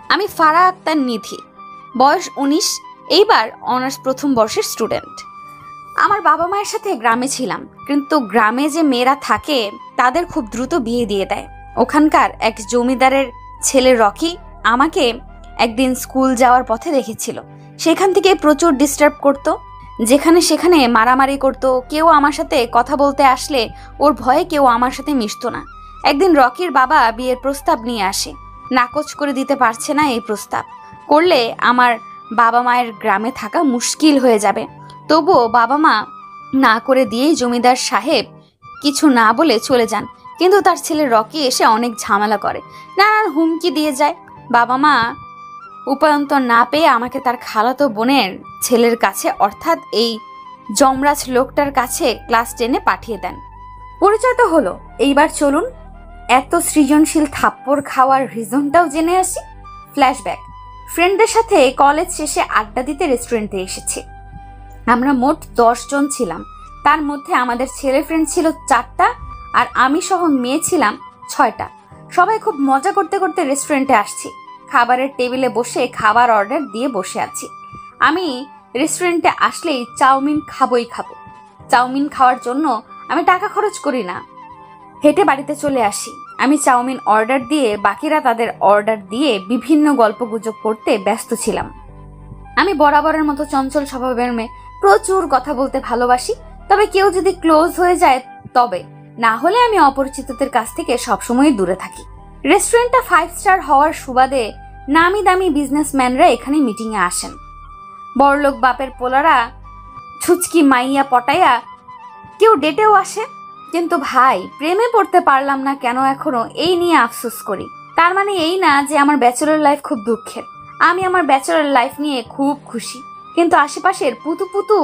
আমি ফারা আক্তার নিধি, বয়স 19, এইবার অনার্স প্রথম বর্ষের স্টুডেন্ট। আমার বাবা মায়ের সাথে গ্রামে ছিলাম, কিন্তু গ্রামে যে মেয়েরা থাকে তাদের খুব দ্রুত বিয়ে দিয়ে দেয়। ওখানকার এক জমিদারের ছেলে রকি আমাকে একদিন স্কুল যাওয়ার পথে দেখেছিল। সেখান থেকে প্রচুর ডিস্টার্ব করতো, যেখানে সেখানে মারামারি করতো। কেউ আমার সাথে কথা বলতে আসলে ওর ভয়ে কেউ আমার সাথে মিশতো না। একদিন রকির বাবা বিয়ের প্রস্তাব নিয়ে আসে। নাকচ করে দিতে পারছে না এই প্রস্তাব করলে আমার বাবা মায়ের গ্রামে থাকা মুশকিল হয়ে যাবে। তবুও বাবা মা না করে দিয়েই জমিদার সাহেব কিছু না বলে চলে যান। কিন্তু তার ছেলে রকি এসে অনেক ঝামেলা করে, নানান হুমকি দিয়ে যায়। বাবা মা উপায়ন্তর না পেয়ে আমাকে তার খালাতো বোনের ছেলের কাছে, অর্থাৎ এই যমরাজ লোকটার কাছে ক্লাস 10-এ পাঠিয়ে দেন। পরিচয় তো হলো, এইবার চলুন এত সৃজনশীল থাপ্পড় খাওয়ার রিজনটাও জেনে আসি। ফ্ল্যাশব্যাক। ফ্রেন্ডদের সাথে কলেজ শেষে আড্ডা দিতে রেস্টুরেন্টে এসেছি। আমরা মোট 10 জন ছিলাম। তার মধ্যে আমাদের ছেলে ফ্রেন্ড ছিল 4টা আর আমি সহ মেয়ে ছিলাম 6টা। সবাই খুব মজা করতে করতে রেস্টুরেন্টে আসছি। খাবারের টেবিলে বসে খাবার অর্ডার দিয়ে বসে আছি। আমি রেস্টুরেন্টে আসলেই চাউমিন খাবো। চাউমিন খাওয়ার জন্য আমি টাকা খরচ করি না, হেঁটে বাড়িতে চলে আসি। আমি চাউমিন অর্ডার দিয়ে বাকিরা তাদের অর্ডার দিয়ে বিভিন্ন গল্পগুজব করতে ব্যস্ত ছিলাম। আমি বরাবরের মতো চঞ্চল স্বভাবের মেয়ে, প্রচুর কথা বলতে ভালোবাসি। তবে কেউ যদি ক্লোজ হয়ে যায় তবে, না হলে আমি অপরিচিতদের কাছ থেকে সবসময় দূরে থাকি। রেস্টুরেন্টটা 5 স্টার হওয়ার সুবাদে নামি দামি বিজনেসম্যানরা এখানে মিটিংয়ে আসেন। বড়লোক বাপের পোলারা ছুচকি মাইয়া পটাইয়া কেউ ডেটেও আসে। কিন্তু ভাই, প্রেমে পড়তে পারলাম না কেন এখনো, এই নিয়ে আফসোস করি। তার মানে এই না যে আমার ব্যাচেলর লাইফ খুব দুঃখের। আমি আমার ব্যাচেলর লাইফ নিয়ে খুব খুশি। কিন্তু আশেপাশের পুতু পুতু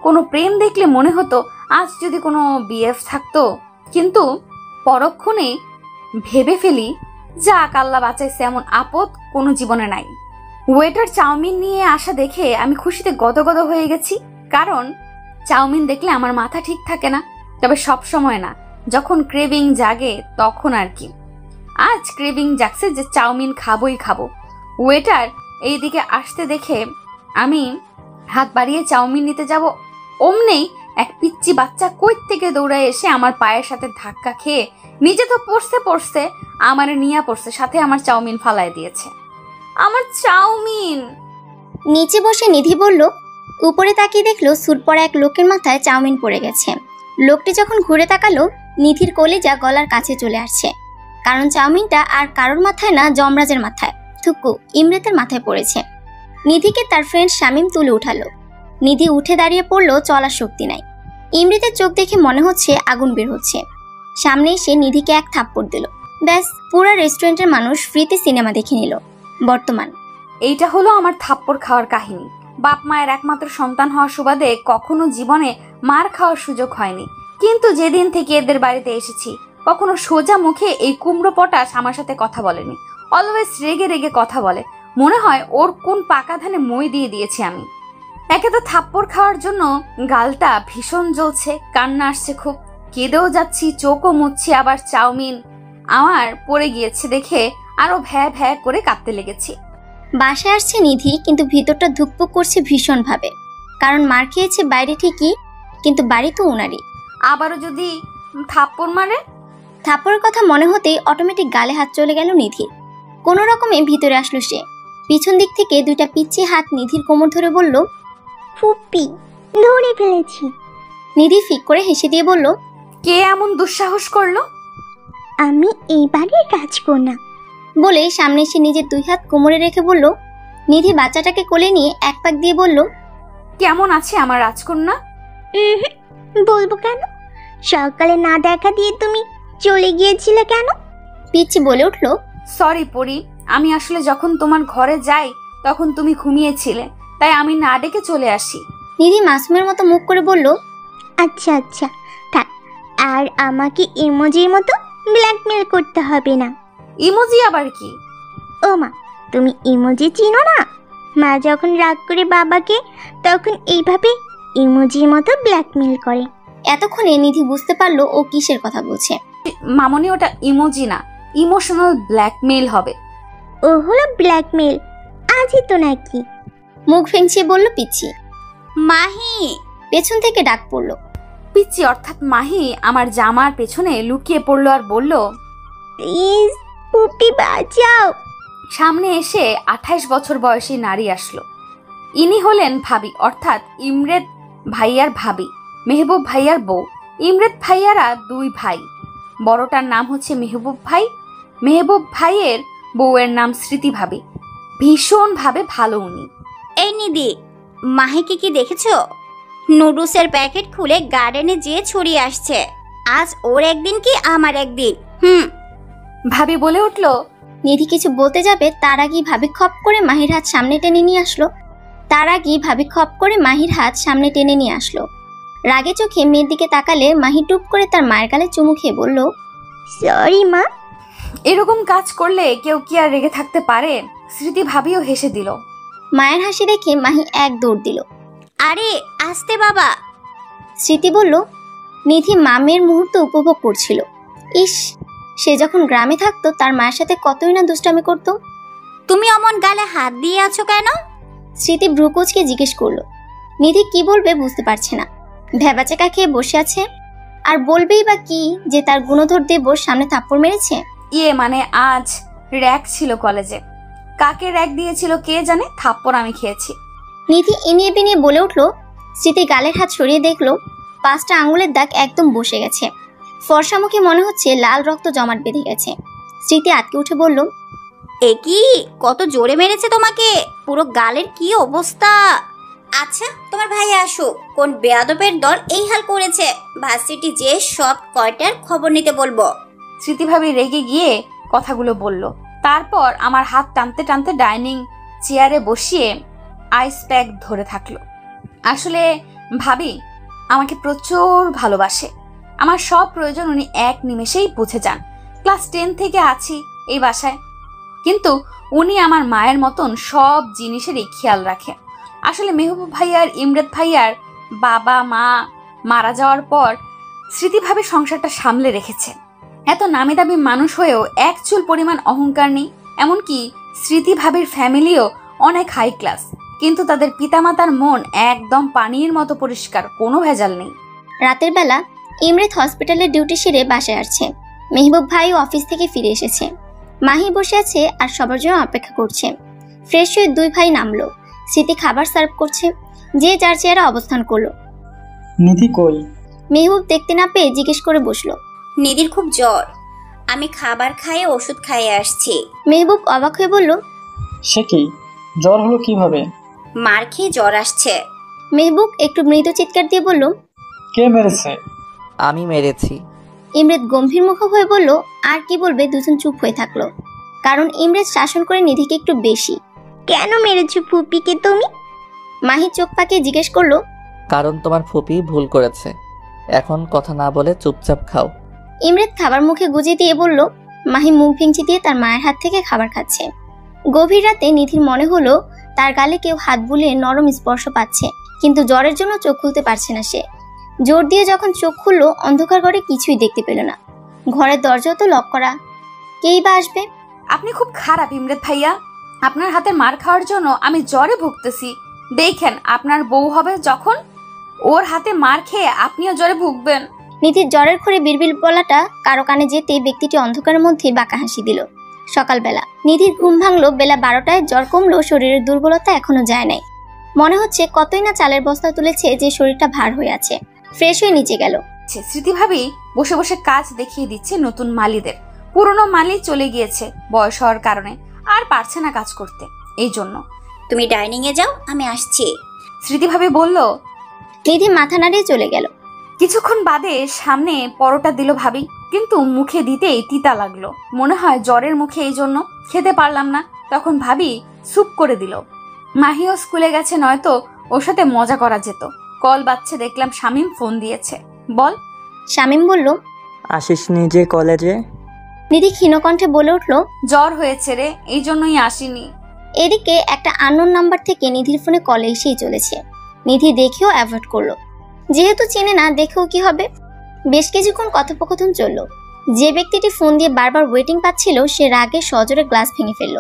কোনো প্রেম দেখলে মনে হতো আজ যদি কোনো বিএফ থাকতো। কিন্তু পরক্ষণে ভেবে ফেলি, যাক আল্লাহ বাঁচাইছে, এমন আপদ কোনো জীবনে নাই। ওয়েটার চাউমিন নিয়ে আসা দেখে আমি খুশিতে গদগদ হয়ে গেছি। কারণ চাউমিন দেখলে আমার মাথা ঠিক থাকে না, তবে সব সময় না, যখন ক্রেভিং জাগে তখন আর কি। আজ ক্রেভিং জাগছে যে চাউমিন খাবো। ওয়েটার এইদিকে আসতে দেখে আমি হাত বাড়িয়ে চাউমিন নিতে যাব, অমনেই এক পিচ্চি বাচ্চা কই থেকে দৌড়ায় এসে আমার পায়ের সাথে ধাক্কা খেয়ে নিজে তো পড়ছে আমার নিয়া পড়ছে, সাথে আমার চাউমিন ফালাই দিয়েছে। আমার চাউমিন! নিচে বসে নিধি বলল। উপরে তাকিয়ে দেখলো স্যুট পরা এক লোকের মাথায় চাউমিন পড়ে গেছে। লোকটি যখন ঘুরে তাকালো, নিধির কলিজা গলার কাছে চলে আসছে। কারণ চাউমিনটা আর কারোর মাথায় না, যমরাজের মাথায়, থুকু ইমরেতের মাথায় পড়েছে। নিধিকে তার ফ্রেন্ড শামীম তুলে উঠালো। নিধি উঠে দাঁড়িয়ে পড়লো, চলার শক্তি নাই। ইমরেতের চোখ দেখে মনে হচ্ছে আগুন বের হচ্ছে। সামনে এসে নিধিকে এক থাপ্পড় দিল। ব্যাস, পুরা রেস্টুরেন্টের মানুষ ফ্রিতে সিনেমা দেখে নিল। বর্তমান। এইটা হলো আমার থাপ্পড় খাওয়ার কাহিনী। বাপ মায়ের একমাত্র সন্তান হওয়ার সুবাদে কখনো জীবনে মার খাওয়ার সুযোগ হয়নি। কিন্তু যেদিন থেকে এদের বাড়িতে এসেছি, কখনো সোজা মুখে এই কুমড়ো পটাশ আমার সাথে কথা বলেনি। অলওয়েজ রেগে রেগে কথা বলে। মনে হয় ওর কোন পাকা ধানে মই দিয়ে দিয়েছি আমি। একে তো থাপ্পড় খাওয়ার জন্য গালটা ভীষণ জ্বলছে, কান্না আসছে খুব, কেঁদেও যাচ্ছি, চোখও মুছছি। আবার চাউমিন আমার পড়ে গিয়েছে দেখে আরো ভ্যা ভ্যা করে কাঁদতে লেগেছি। বাসায় আসছে নিধি, কিন্তু ভিতরটা ধুকপুক করছে ভীষণ ভাবে। কারণ মার খেয়েছে বাইরে ঠিকই, কিন্তু বাড়ি তো উনারই। আবারও যদি থাপ্পড় মারে? থাপ্পড়ের কথা মনে হতেই অটোমেটিক গালে হাত চলে গেল নিধির। কোনো রকমে ভিতরে আসলো সে। পিছন দিক থেকে 2টা পিচ্ছি হাত নিধির কোমর ধরে বলল, ফুপি, ধরে ফেলেছি। নিধি ফিক করে হেসে দিয়ে বলল, কে এমন দুঃসাহস করলো? আমি এই বাড়ির রাজকন্যা। বলে সামনে এসে নিজের 2 হাত কোমরে রেখে বলল। নিধি বাচ্চাটাকে কোলে নিয়ে এক পাক দিয়ে বলল, কেমন আছে আমার রাজকন্যা? বলবো কেন? সকালে না দেখা দিয়ে তুমি চলে গিয়েছিলে কেন? পিচ্ছি বলে উঠল, সরি পরি, আমি আসলে যখন তোমার ঘরে যাই তখন তুমি ঘুমিয়েছিলে, তাই আমি না ডেকে চলে আসি। নিধি মাসুমের মতো মুখ করে বলল, আচ্ছা থাক, আর আমাকে ইমোজির মতো ব্ল্যাকমেল করতে হবে না। ইমোজি আবার কি? ও মা, তুমি ইমোজি চিনো না? মা যখন রাগ করে বাবাকে, তখন এইভাবে ইমোজির মতো ব্ল্যাকমেল করে। এতক্ষণে নিধি বুঝতে পারলো ও কিসের কথা বলছে। মামনি, ওটা ইমোজি না, ইমোশনাল ব্ল্যাকমেইল হবে। ও হলো ব্ল্যাকমেল। আজই তো নাকি? মুখ ভেঙচিয়ে বলল পিচ্ছি। মাহি! পেছন থেকে ডাক পড়লো। পিচ্ছি অর্থাৎ মাহি আমার জামার পেছনে লুকিয়ে পড়লো আর বলল, প্লিজ পুপি বাঁচাও। সামনে এসে 28 বছর বয়সী নারী আসলো। ইনি হলেন ভাবি অর্থাৎ ইমরেত ভাইয়ার ভাবি, মেহবুব ভাইয়ার বউ। ইমরেত ভাইয়ারা 2 ভাই। বড়টার নাম হচ্ছে মেহবুব ভাই। মেহবুব ভাইয়ের বউয়ের নাম স্মৃতি ভাবি। ভীষণ ভাবে ভালো উনি। এই নিধি, মাহিকে কি দেখেছো? নুডলসের প্যাকেট খুলে গার্ডেনে যেয়ে ছড়িয়ে আসছে। আজ ওর একদিন কি আমার একদিন। ভাবি বলে উঠল। নিধি কিছু বলতে যাবে তার আগেই ভাবি খপ করে মাহির হাত সামনে টেনে নিয়ে আসলো। রাগে চোখে মেয়ের দিকে তাকালে মাহি টুপ করে তার মায়ের গালে চুমু খেয়ে বলল, সরি মা। এরকম কাজ করলে কেউ কি আর রেগে থাকতে পারে? স্মৃতি ভাবিও হেসে দিল। মায়ের হাসি দেখে মাহি এক দৌড় দিল। আরে আস্তে বাবা। স্মৃতি বলল। নিধি মামের মুহূর্ত উপভোগ করছিল। ইস, সে যখন গ্রামে থাকতো তার মায়ের সাথে কতই না দুষ্টামি করত। তুমি অমন গালে হাত দিয়ে আছো কেন? স্মৃতি ভ্রুকুচকে জিজ্ঞেস করলো। নিধি কি বলবে বুঝতে পারছে না। ভেবাচাকা খেয়ে বসে আছে। আর বলবেই বা কি যে তার গুণধর দেবর সামনে থাপ্পড় মেরেছে। মানে আজ র‍্যাক ছিল কলেজে। কাকে র‍্যাক দিয়েছিল কে জানে, থাপ্পড় আমি খেয়েছি। নিধি ইনিয়ে বিনিয়ে বলে উঠলো। স্মৃতি গালের হাত সরিয়ে দেখলো 5টা আঙুলের দাগ একদম বসে গেছে। ফর্সা মুখে মনে হচ্ছে লাল রক্ত জমাট বেঁধে গেছে। স্মৃতি আটকে উঠে বলল, এ কি, কত জোরে মেরেছে তোমাকে! পুরো গালের কি অবস্থা! আচ্ছা, তোমার ভাই আসুক, কোন বেয়াদবের দল এই হাল করেছে ভার্সিটি যে সব কয়টার খবর নিতে বলবো। স্মৃতি ভাবি রেগে গিয়ে কথাগুলো বলল। তারপর আমার হাত টানতে টানতে ডাইনিং চেয়ারে বসিয়ে আইস প্যাক ধরে থাকলো। আসলে ভাবি আমাকে প্রচুর ভালোবাসে। আমার সব প্রয়োজন উনি এক নিমেষেই বুঝে যান। ক্লাস 10 থেকে আছি এই বাসায়, কিন্তু উনি আমার মায়ের মতন সব জিনিসেরই খেয়াল রাখে। আসলে মেহবুব ভাইয়ার ইমরেত ভাইয়ার বাবা মা মারা যাওয়ার পর স্মৃতিভাবে সংসারটা সামলে রেখেছে। এত নামি দামি মানুষ হয়েও এক চুল পরিমাণ অহংকার নেই। এমনকি স্মৃতিভাবির ফ্যামিলিও অনেক হাই ক্লাস, কিন্তু তাদের পিতামাতার মন একদম পানির মতো পরিষ্কার, কোনো ভেজাল নেই। রাতের বেলা ইমরেত হসপিটালের ডিউটি সেরে বাসায় আসছে। মেহবুব ভাইও অফিস থেকে ফিরে এসেছে। মাহি বসে আছে আর সবার জন্য অপেক্ষা করছে। ফ্রেশ হয়ে 2 ভাই নামলো। স্মৃতি খাবার সার্ভ করছে। যে যার চেয়ারে অবস্থান করলো। নিধি কই? মেহবুব দেখতে না পেয়ে জিজ্ঞেস করে বসলো। নিধির খুব জ্বর, আমি খাবার খাইয়ে ওষুধ খাইয়ে আসছি। মেহবুব অবাক হয়ে বলল, সে কি, জ্বর হলো কিভাবে? মার খেয়ে জ্বর আসছে। মেহবুব একটু মৃদু চিৎকার দিয়ে বলল, কে মেরেছে? আমি মেরেছি। ইমরেত গম্ভীর মুখ হয়ে বলল। আর কি বলবে, দুজন চুপ হয়ে থাকলো। কারণ ইমরেত শাসন করে নিধিকে একটু বেশি। কেন মেরেছো পুপিকে তুমি? মাহি চোখ পাকিয়ে জিজ্ঞেস করলো। কারণ তোমার ফুপি ভুল করেছে। এখন কথা না বলে চুপচাপ খাও। ইমরেত খাবার মুখে গুজে দিয়ে বলল। মাহি মুখ ভেঙচি দিয়ে তার মায়ের হাত থেকে খাবার খাচ্ছে। গভীর রাতে নিধির মনে হলো তার গালে কেউ হাত বুলিয়ে নরম স্পর্শ পাচ্ছে, কিন্তু জ্বরের জন্য চোখ খুলতে পারছে না সে। জোর দিয়ে যখন চোখ খুললো, অন্ধকার ঘরে কিছুই দেখতে পেল না। ঘরের দরজাও তো লক করা, কেই বা আসবে। আপনি খুব খারাপ ইমরেত ভাইয়া। আপনার হাতে মার খাওয়ার জন্য আমি জ্বরে ভুগতেছি। দেখেন আপনার বউ হবে যখন, ওর হাতে মার খেয়ে আপনিও জ্বরে ভুগবেন। নিধির জ্বরের ঘরে বিড়বিড় বলাটা কারো কানে যেতে ব্যক্তিটি অন্ধকারের মধ্যে বাঁকা হাসি দিল। সকালবেলা নিধির ঘুম ভাঙলো বেলা 12টায়। জ্বর কমলো, শরীরের দুর্বলতা এখনো যায় নাই। মনে হচ্ছে কতই না চালের বস্তা তুলেছে যে শরীরটা ভার হয়ে আছে। ফ্রেশ হয়ে নিচে গেল। স্মৃতি ভাবি বসে বসে কাজ দেখিয়ে দিচ্ছে নতুন মালিদের। পুরনো মালি চলে গিয়েছে বয়স হওয়ার কারণে, আর পারছে না কাজ করতে। এই জন্য তুমি ডাইনিং এ যাও, আমি আসছি। স্মৃতি ভাবি বলল। নিধি মাথা নাড়িয়ে চলে গেল। কিছুক্ষণ বাদে সামনে পরোটা দিল ভাবি, কিন্তু মুখে দিতেই তিতা লাগলো। মনে হয় জ্বরের মুখে, এই জন্য খেতে পারলাম না। তখন ভাবি স্যুপ করে দিল। মাহিও স্কুলে গেছে, নয়তো ওর সাথে মজা করা যেত। কল বাজছে, দেখলাম শামীম ফোন দিয়েছে। বল। শামীম বলল, আসিস নিজে কলেজে? নিধি ক্ষীণকণ্ঠে বলে উঠল, জ্বর হয়েছে রে, এই জন্যই আসিনি। এদিকে একটা আননোন নাম্বার থেকে নিধির ফোনে কল এসেই চলেছে। নিধি দেখেও অ্যাভয়েড করলো, যেহেতু চেনে না, দেখেও কি হবে। বেশ কিছুক্ষণ কথোপকথন চলল। যে ব্যক্তিটি ফোন দিয়ে বারবার ওয়েটিং পাচ্ছিল সে রাগে সজোরে গ্লাস ভেঙে ফেলল।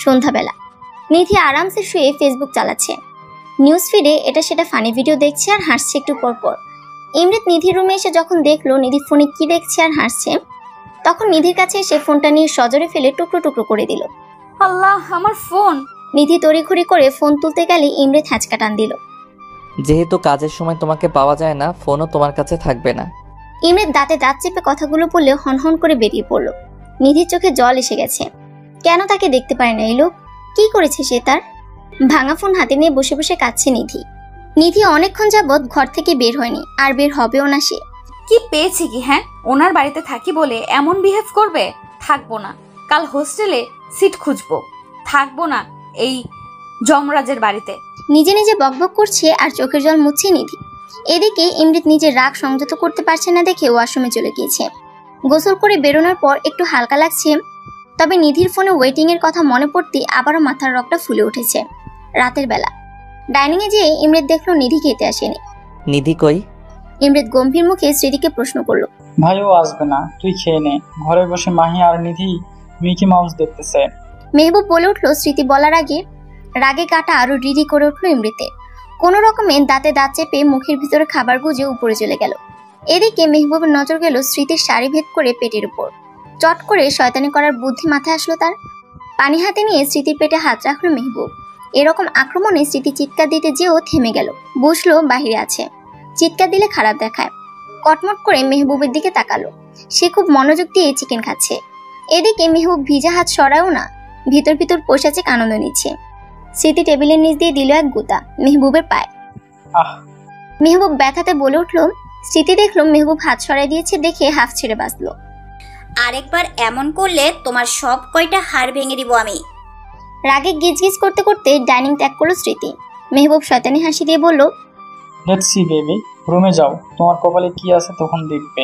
সন্ধ্যাবেলা নিধি আরামসে শুয়ে ফেসবুক চালাচ্ছে। নিউজ ফিডে এটা সেটা ফানি ভিডিও দেখছে আর হাসছে একটু পর পর। ইমরাত নিধির রুমে এসে যখন দেখলো নিধি ফোনে কি দেখছে আর হাসছে, তখন নিধির কাছে এসে ফোনটা নিয়ে সজোরে ফেলে টুকরো টুকরো করে দিল। আল্লাহ, আমার ফোন! নিধি তড়িঘড়ি করে ফোন তুলতে গেলে ইমরাত হ্যাঁচকা টান দিল। যেহেতু কাজের সময় তোমাকে পাওয়া যায় না, ফোনও তোমার কাছে থাকবে না। ইমরাত দাঁতে দাঁত চেপে কথাগুলো বললে হনহন করে বেরিয়ে পড়ল। নিধির চোখে জল এসে গেছে। কেন তাকে দেখতে পারে না এই লোক? কি করেছে সে তার? ভাঙা ফোন হাতে নিয়ে বসে বসে কাঁদছে নিধি। নিধি অনেকক্ষণ যাবৎ ঘর থেকে বের হয়নি, আর বের হবেও না সে। কি পেয়েছে কি? হ্যাঁ, ওনার বাড়িতে থাকি বলে এমন বিহেভ করবে? থাকবো না, কাল হোস্টেলে সিট খুঁজবো। থাকবো না এই যমরাজের বাড়িতে। নিজে নিজে বকবক করছে আর চোখের জল মুছছে নিধি। এদিকে ইমরাত নিজের রাগ সংযত করতে পারছে না দেখে ওয়াশরুমে চলে গিয়েছে। গোসল করে বেরোনোর পর একটু হালকা লাগছে, তবে নিধির ফোনে ওয়েটিং এর কথা মনে পড়তে আবারও মাথার রগটা ফুলে উঠেছে। রাতের বেলা ডাইনিং এ যেয়ে ইমরাত দেখলো নিধি খেতে আসেনি। নিধি কই? ইমরাত গম্ভীর মুখে স্মৃতিকে প্রশ্ন করলো। ভাইও আসবে না, তুই খেয়ে নে। ঘরে বসে মাহি আর নিধি মিকি মাউস দেখতেছে। মেহবুব বলে উঠলো। স্মৃতি বলার আগে রাগে কাটা আরো রিরি করে উঠলো ইমরাতে। কোনো রকমে দাঁতে দাঁত চেপে মুখের ভিতরে খাবার গুজে উপরে চলে গেল। এদিকে মেহবুবের নজর গেল স্মৃতির শাড়ি ভেদ করে পেটের উপর। চট করে শয়তানি করার বুদ্ধি মাথায় আসলো তার। পানি হাতে নিয়ে স্মৃতির পেটে হাত রাখলো মেহবুব। এরকম আক্রমণে স্মৃতি চিৎকার দিতে যেও থেমে গেল। বুঝলো বাহিরে আছে, চিৎকার দিলে খারাপ দেখায়। কটমট করে মেহবুবের দিকে তাকালো। সে খুব মনোযোগ দিয়ে চিকেন খাচ্ছে। এদিকে মেহবুব ভিজা হাত সরায়ও না, ভিতর ভিতর পৈশাচিক আনন্দ নিচ্ছে। স্মৃতি টেবিলের নিচ দিয়ে দিল এক গুতা মেহবুবের পায়ে। মেহবুব ব্যথাতে বলে উঠলো। স্মৃতি দেখলো মেহবুব হাত সরাই দিয়েছে দেখে হাফ ছেড়ে বাঁচলো। আরেকবার এমন করলে তোমার সব কয়টা হাড় ভেঙে দিব আমি। রাগে গিজগিজ করতে করতে ডাইনিং ত্যাগ করলো স্মৃতি। মেহবুব শয়তানি হাসি দিয়ে বলল, লেটস সি বেবি, রুমে যাও, তোমার কপালে কি আছে তখন দেখবে।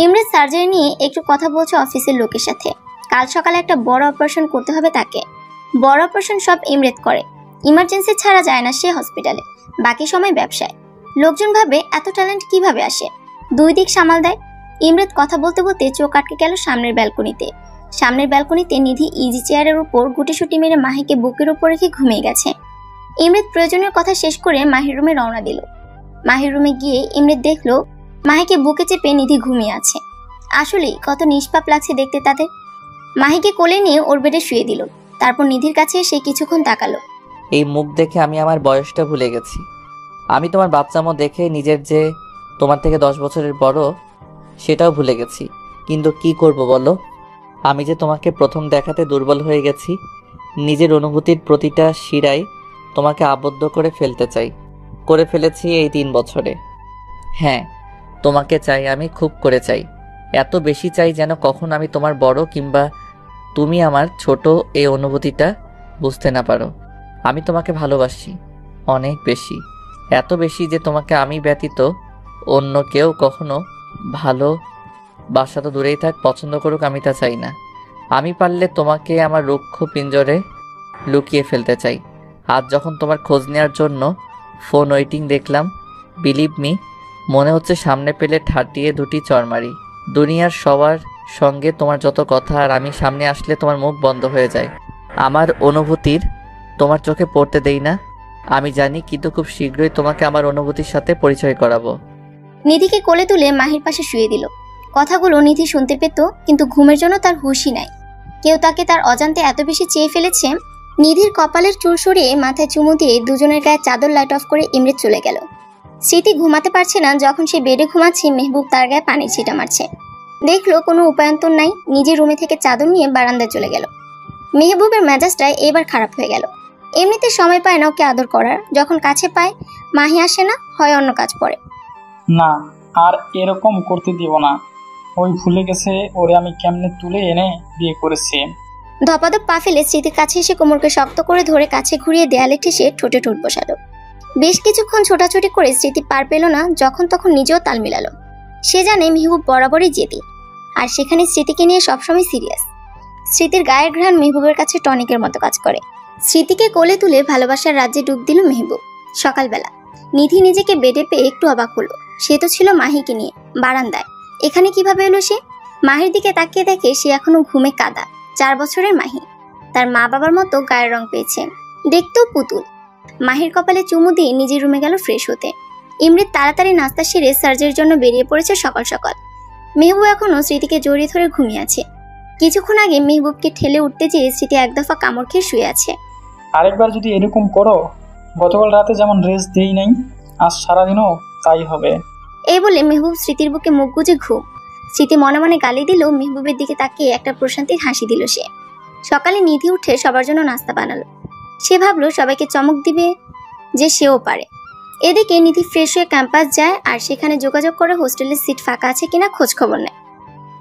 ইমরাত সার্জারি নিয়ে একটু কথা বলছে অফিসের লোকের সাথে। কাল সকালে একটা বড় অপারেশন করতে হবে তাকে। বড় অপারেশন সব ইমরাত করে, ইমার্জেন্সি ছাড়া যায় না সে হসপিটালে, বাকি সময় ব্যবসায়। লোকজন ভাবে এত ট্যালেন্ট কিভাবে আসে, দুই দিক সামাল দেয়। ইমরাত কথা বলতে বলতে চোখ আটকে গেল সামনের ব্যালকনিতে নিধি ইজি চেয়ারের উপর গুটিসুটি মেরে মাহিকে বুকের উপর রেখে ঘুমিয়ে গেছে। ইমরাত প্রয়োজনীয় কথা শেষ করে মাহির রুমে রওনা দিল। মাহির রুমে গিয়ে ইমরাত দেখলো মাহিকে বুকে চেপে নিধি ঘুমিয়ে আছে। আসলেই কত নিষ্পাপ লাগছে দেখতে তাদের। মাহিকে কোলে নিয়ে ওর বেডে শুয়ে দিল। তারপর নিধির কাছে এসে কিছুক্ষণ তাকালো। এই মুখ দেখে আমি আমার বয়সটা ভুলে গেছি। আমি তোমার বাচ্চামো দেখে নিজের যে তোমার থেকে 10 বছরের বড় সেটাও ভুলে গেছি। কিন্তু কি করব বলো, আমি যে তোমাকে প্রথম দেখাতে দুর্বল হয়ে গেছি। নিজের অনুভূতির প্রতিটা শিরায় তোমাকে আবদ্ধ করে ফেলেছি এই 3 বছরে। হ্যাঁ, তোমাকে চাই, আমি খুব করে চাই, এত বেশি চাই যেন কখন আমি তোমার বড় কিংবা তুমি আমার ছোট এই অনুভূতিটা বুঝতে না পারো। আমি তোমাকে ভালোবাসি অনেক বেশি, এত বেশি যে তোমাকে আমি ব্যতীত অন্য কেউ কখনো ভালোবাসা তো দূরেই থাক, পছন্দ করুক আমি তা চাই না। আমি পারলে তোমাকে আমার রুক্ষ পিঞ্জরে লুকিয়ে ফেলতে চাই। আজ যখন তোমার খোঁজ নেওয়ার জন্য ফোন ওয়েটিং দেখলাম, বিলিভ মি, মনে হচ্ছে সামনে পেলে ঠাটিয়ে দুটি চড়মারি। দুনিয়ার সবার সঙ্গে তোমার যত কথা, আর আমি সামনে আসলে তোমার মুখ বন্ধ হয়ে যায়। আমার অনুভূতির তোমার চোখে পড়তে দেই না আমি জানি, কিন্তু খুব শীঘ্রই তোমাকে আমার অনুভূতির সাথে পরিচয় করাবো। নিধিকে কোলে তুলে মাহির পাশে শুয়ে দিল। কথাগুলো নিধি শুনতে পেত, কিন্তু ঘুমের জন্য তার হুঁশই নাই। কেউ তাকে তার অজান্তে এত বেশি চেয়ে ফেলেছে। নিধির কপালের চুল সরিয়ে মাথায় চুমু দিয়ে দুজনের গায়ে চাদর লাইট অফ করে ইমরাত চলে গেল। স্মৃতি ঘুমাতে পারছে না। যখন সে বেডে ঘুমাচ্ছে, মেহবুব তার গায়ে পানির ছিটা মারছে। দেখলো কোনো উপায়ন্তর নাই, নিজের রুমে থেকে চাদর নিয়ে বারান্দায় চলে গেল। মেহবুবের মেজাজটা এবার খারাপ হয়ে গেল। এমনিতে সময় পায় না ওকে আদর করার, যখন কাছে পায় মাহি আসে না, হয় অন্য কাজ পড়ে। না, আর এরকম করতে দিব না। ওই ভুলে গেছে ওরে আমি কেমনে তুলে এনে বিয়ে করেছি। ধপাধপ পা ফেলে স্মৃতির কাছে এসে কোমরকে শক্ত করে ধরে কাছে ঘুরিয়ে দেয়ালে ঠেসে ঠোঁটে ঠোঁট বসালো। বেশ কিছুক্ষণ ছোটাছুটি করে স্মৃতি পার পেল না, যখন তখন নিজেও তাল মিলালো। সে জানে মেহবুব বরাবরই জেদি, আর সেখানে স্মৃতিকে নিয়ে সবসময় সিরিয়াস। স্মৃতির গায়ের ঘ্রাণ মেহবুবের কাছে টনিকের মতো কাজ করে। স্মৃতিকে কোলে তুলে ভালোবাসার রাজ্যে ডুব দিল মেহবুব। সকালবেলা নিধি নিজেকে বেডে পেয়ে একটু অবাক হলো। সে তো ছিল মাহিকে নিয়ে বারান্দায়, এখানে কিভাবে এলো সে? মাহির দিকে তাকিয়ে দেখে সে এখনো ঘুমে কাদা। 4 বছরের মাহি। তার মা বাবার মতো গায়ের রং পেয়েছে, দেখতেও পুতুল। মাহির কপালে চুমু দিয়ে নিজের রুমে গেল ফ্রেশ হতে। ইমরিত তাড়াতাড়ি নাস্তা সেরে সার্জারির জন্য বেরিয়ে পড়েছে সকাল সকাল। মেহবুব এখনো স্মৃতিকে জড়িয়ে ধরে ঘুমিয়ে আছে। কিছুক্ষণ আগে মেহবুবকে ঠেলে উঠতে যেয়ে স্মৃতি এক দফা কামড় খেয়ে শুয়ে আছে। আরেকবার যদি এরকম করো, গতকাল রাতে যেমন রেস্ট দেই নাই, আজ সারাদিনও তাই হবে। এই বলে মেহবুব স্মৃতির বুকে মুখ গুজে ঘুম। স্মৃতি মনে মনে গালি দিল, মেহবুবের দিকে তাকিয়ে একটা প্রশান্তির হাসি দিল সে। সকালে নিধি উঠে সবার জন্য নাস্তা বানালো। সে ভাবলো সবাইকে চমক দিবে যে সেও পারে। এদিকে নিধি ফ্রেশ হয়ে ক্যাম্পাস যায় আর সেখানে যোগাযোগ করে হোস্টেলের সিট ফাঁকা আছে কিনা খোঁজ খবর নেয়।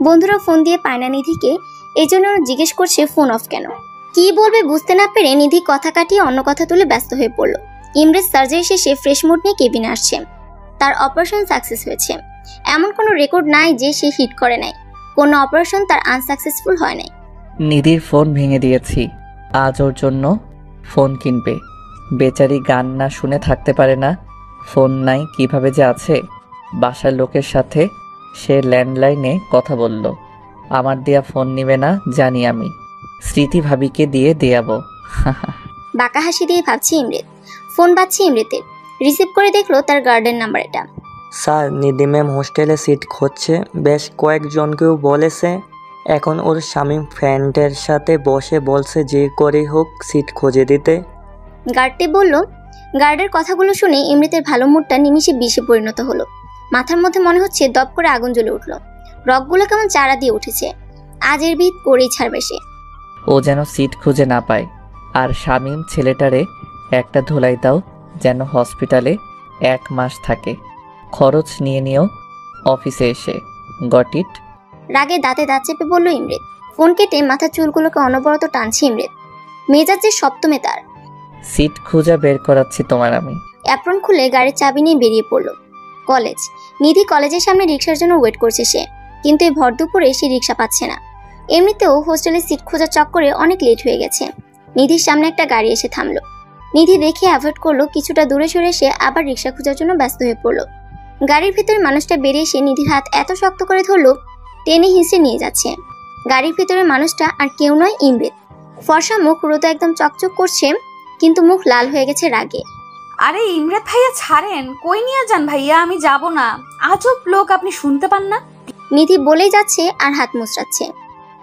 বন্ধুরা ফোন দিয়ে পায় না নিধিকে, এই জন্য জিজ্ঞেস করছে ফোন অফ কেন। কি বলবে বুঝতে না পেরে নিধি কথা কাটিয়ে অন্য কথা তুলে ব্যস্ত হয়ে পড়ল। ইমরেজ সার্জারি শেষে ফ্রেশ মুড নিয়ে কেবিনে আসছে। তার অপারেশন সাকসেস হয়েছে, এমন কোনো রেকর্ড নাই যে সে হিট করে নাই। কোনো অপারেশন তার আনসাকসেসফুল হয় নাই। নিধির ফোন ভেঙে দিয়েছি, আজ ওর জন্য ফোন কিনবে। বেচারি গান না শুনে থাকতে পারে না, ফোন নাই কিভাবে যে আছে। বাসার লোকের সাথে সে ল্যান্ডলাইনে কথা বলল, আমার দেয়া ফোন নিবে না জানি আমি, স্মৃতি ভাবিকে দিয়ে দেয়াবো। বাঁকা হাসি দিয়ে ভাবছি ইমরেত। ফোন বাজছে ইমরেতের, রিসিভ করে দেখলো তার গার্ডেন নাম্বার এটা। স্যার, নিধি ম্যাম হোস্টেলে সিট খুঁজছে, বেশ কয়েকজনকেও বলেছে। এখন ওর স্বামী ফ্রেন্ডের সাথে বসে বলছে যে করে হোক সিট খুঁজে দিতে। গার্ডটি বলল। গার্ডের কথাগুলো শুনে ইমরেতের ভালো মুডটা নিমিষে বিষে পরিণত হলো। মাথার মধ্যে মনে হচ্ছে দপ করে আগুন জ্বলে উঠলো। রগগুলো কেমন চারা দিয়ে উঠেছে। আজ এর ভিত করেই ছাড়বে সে। ও যেন সিট খুঁজে না পায়। আর শামীম ছেলেটারে একটা ধোলাই দাও, যেন হসপিটালে 1 মাস থাকে, খরচ নিয়ে নিও অফিসে এসে। Got it? রাগে দাঁতে দাঁত চেপে বলল ইমরেত। ফোন কেটে মাথার চুলগুলোকে অনবরত টানছে ইমরেত। মেজাজের সপ্তমে তার। সিট খুঁজে বের করাচ্ছি তোমার আমি। অ্যাপ্রন খুলে গাড়ির চাবি নিয়ে বেরিয়ে পড়লো। কলেজ। নিধি কলেজের সামনে রিক্সার জন্য ওয়েট করছে সে, কিন্তু এই ভর দুপুরে সে রিক্সা পাচ্ছে না। এমনিতেও হোস্টেলে সিট খোঁজার চক্করে অনেক লেট হয়ে গেছে। নিধির সামনে একটা গাড়ি এসে থামলো। নিধি দেখে অ্যাভয়েড করলো, কিছুটা দূরে সরে সে আবার রিক্সা খোঁজার জন্য ব্যস্ত হয়ে পড়লো। গাড়ির ভিতরে মানুষটা বেরিয়ে এসে নিধির হাত এত শক্ত করে ধরলো, টেনে হিঁচড়ে নিয়ে যাচ্ছে। গাড়ির ভিতরে মানুষটা আর কেউ নয়, ইমরেত। ফর্সা মুখ, রোদে একদম চকচক করছে, কিন্তু মুখ লাল হয়ে গেছে রাগে। আরে ইমরাত ভাইয়া ছাড়েন, কই নিয়ে যান ভাইয়া, আমি যাব না। আজব লোক, আপনি শুনতে পান না? নিধি বলেই যাচ্ছে আর হাত মুচড়াচ্ছে।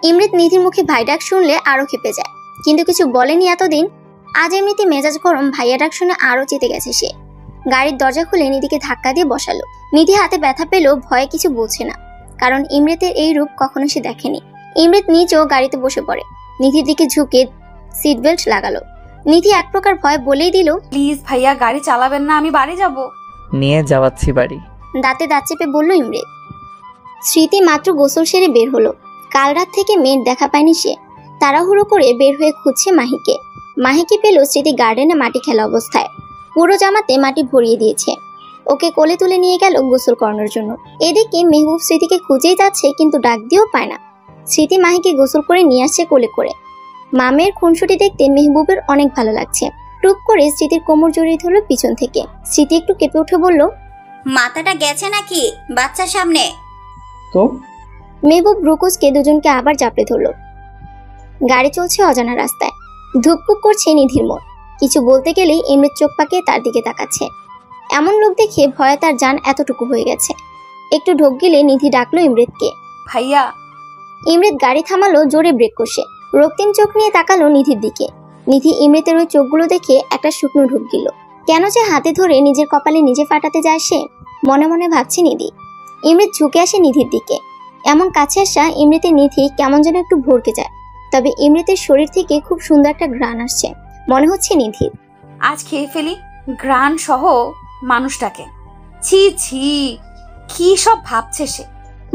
ইমরেত নিধির মুখে ভাই ডাক শুনলে আরো খেপে যায়, কিন্তু কিছু বলেনি এতদিন। আজ এমনিতে মেজাজ গরম, ভাইয়া ডাক শুনে আরো চেতে গেছে সে। গাড়ির দরজা খুলে নিধিকে ধাক্কা দিয়ে বসালো। নিধি হাতে ব্যথা পেলেও ভয়ে কিছু বলছে না, কারণ ইমরেতের এই রূপ কখনো সে দেখেনি। ইমরেত নিজেও গাড়িতে বসে পড়ে, নিধির দিকে ঝুঁকে সিট বেল্ট লাগালো। নিধি এক প্রকার ভয় বলেই দিল, প্লিজ ভাইয়া গাড়ি চালাবেন না, আমি বাড়ি যাব। নিয়ে যাওয়াচ্ছি বাড়ি। দাঁতে দাঁত চেপে বলল ইমরেত। স্মৃতি মাত্র গোসল সেরে বের হলো। কাল রাত থেকে মেয়ের দেখা পায়নি সে। তাড়াহুড়ো করে বের হয়ে খুঁজছে মাহিকে। মাহিকে পেল স্মৃতি গার্ডেনে মাটি খেলা অবস্থায়, পুরো জামাতে মাটি ভরিয়ে দিয়েছে। ওকে কোলে তুলে নিয়ে গেল গোসল করানোর জন্য। এদিকে মেহবুব স্মৃতিকে খুঁজেই যাচ্ছে, কিন্তু ডাক দিয়েও পায় না। স্মৃতি মাহিকে গোসল করে নিয়ে আসছে কোলে করে। মামের খুনসুটি দেখতে মেহবুবের অনেক ভালো লাগছে। টুক করে স্মৃতির কোমর জড়িয়ে ধরল পিছন থেকে। স্মৃতি একটু কেঁপে উঠে বলল, মাথাটা গেছে নাকি বাচ্চার সামনে? তো মেহবুব ব্রুকুসকে দুজনকে আবার চাপড়ে ধরল। গাড়ি চলছে অজানা রাস্তায়। ধুকপুক করছে নিধির মন। কিছু বলতে গেলেই ইমরেত চোখ পাকিয়ে তার দিকে তাকাচ্ছে। এমন লোক দেখে ভয়ে তার জান এতটুকু হয়ে গেছে। একটু ঢোক গেলে নিধি ডাকলো ইমরেতকে। ভাইয়া। ইমরেত গাড়ি থামালো, জোরে ব্রেক কষে। রক্তিম চোখ নিয়ে তাকালো নিধির দিকে। নিধি ইমরেতের ওই চোখগুলো দেখে একটা শুকনো ঢোক গেল। কেন যে হাতে ধরে নিজের কপালে নিজে ফাটাতে যায় সে, মনে মনে ভাবছে নিধি। ইমরেত ঝুঁকে আসে নিধির দিকে। এমন কাছে আসা ইমরেতের নিধি কেমন যেন একটু ভরকে যায়। তবে ইমরেতের শরীর থেকে খুব সুন্দর একটা ঘ্রাণ আসছে, মনে হচ্ছে নিধির। আজ খেয়ে ফেলি গ্রান সহ মানুষটাকে। ছি ছি, কি সব ভাবছে সে।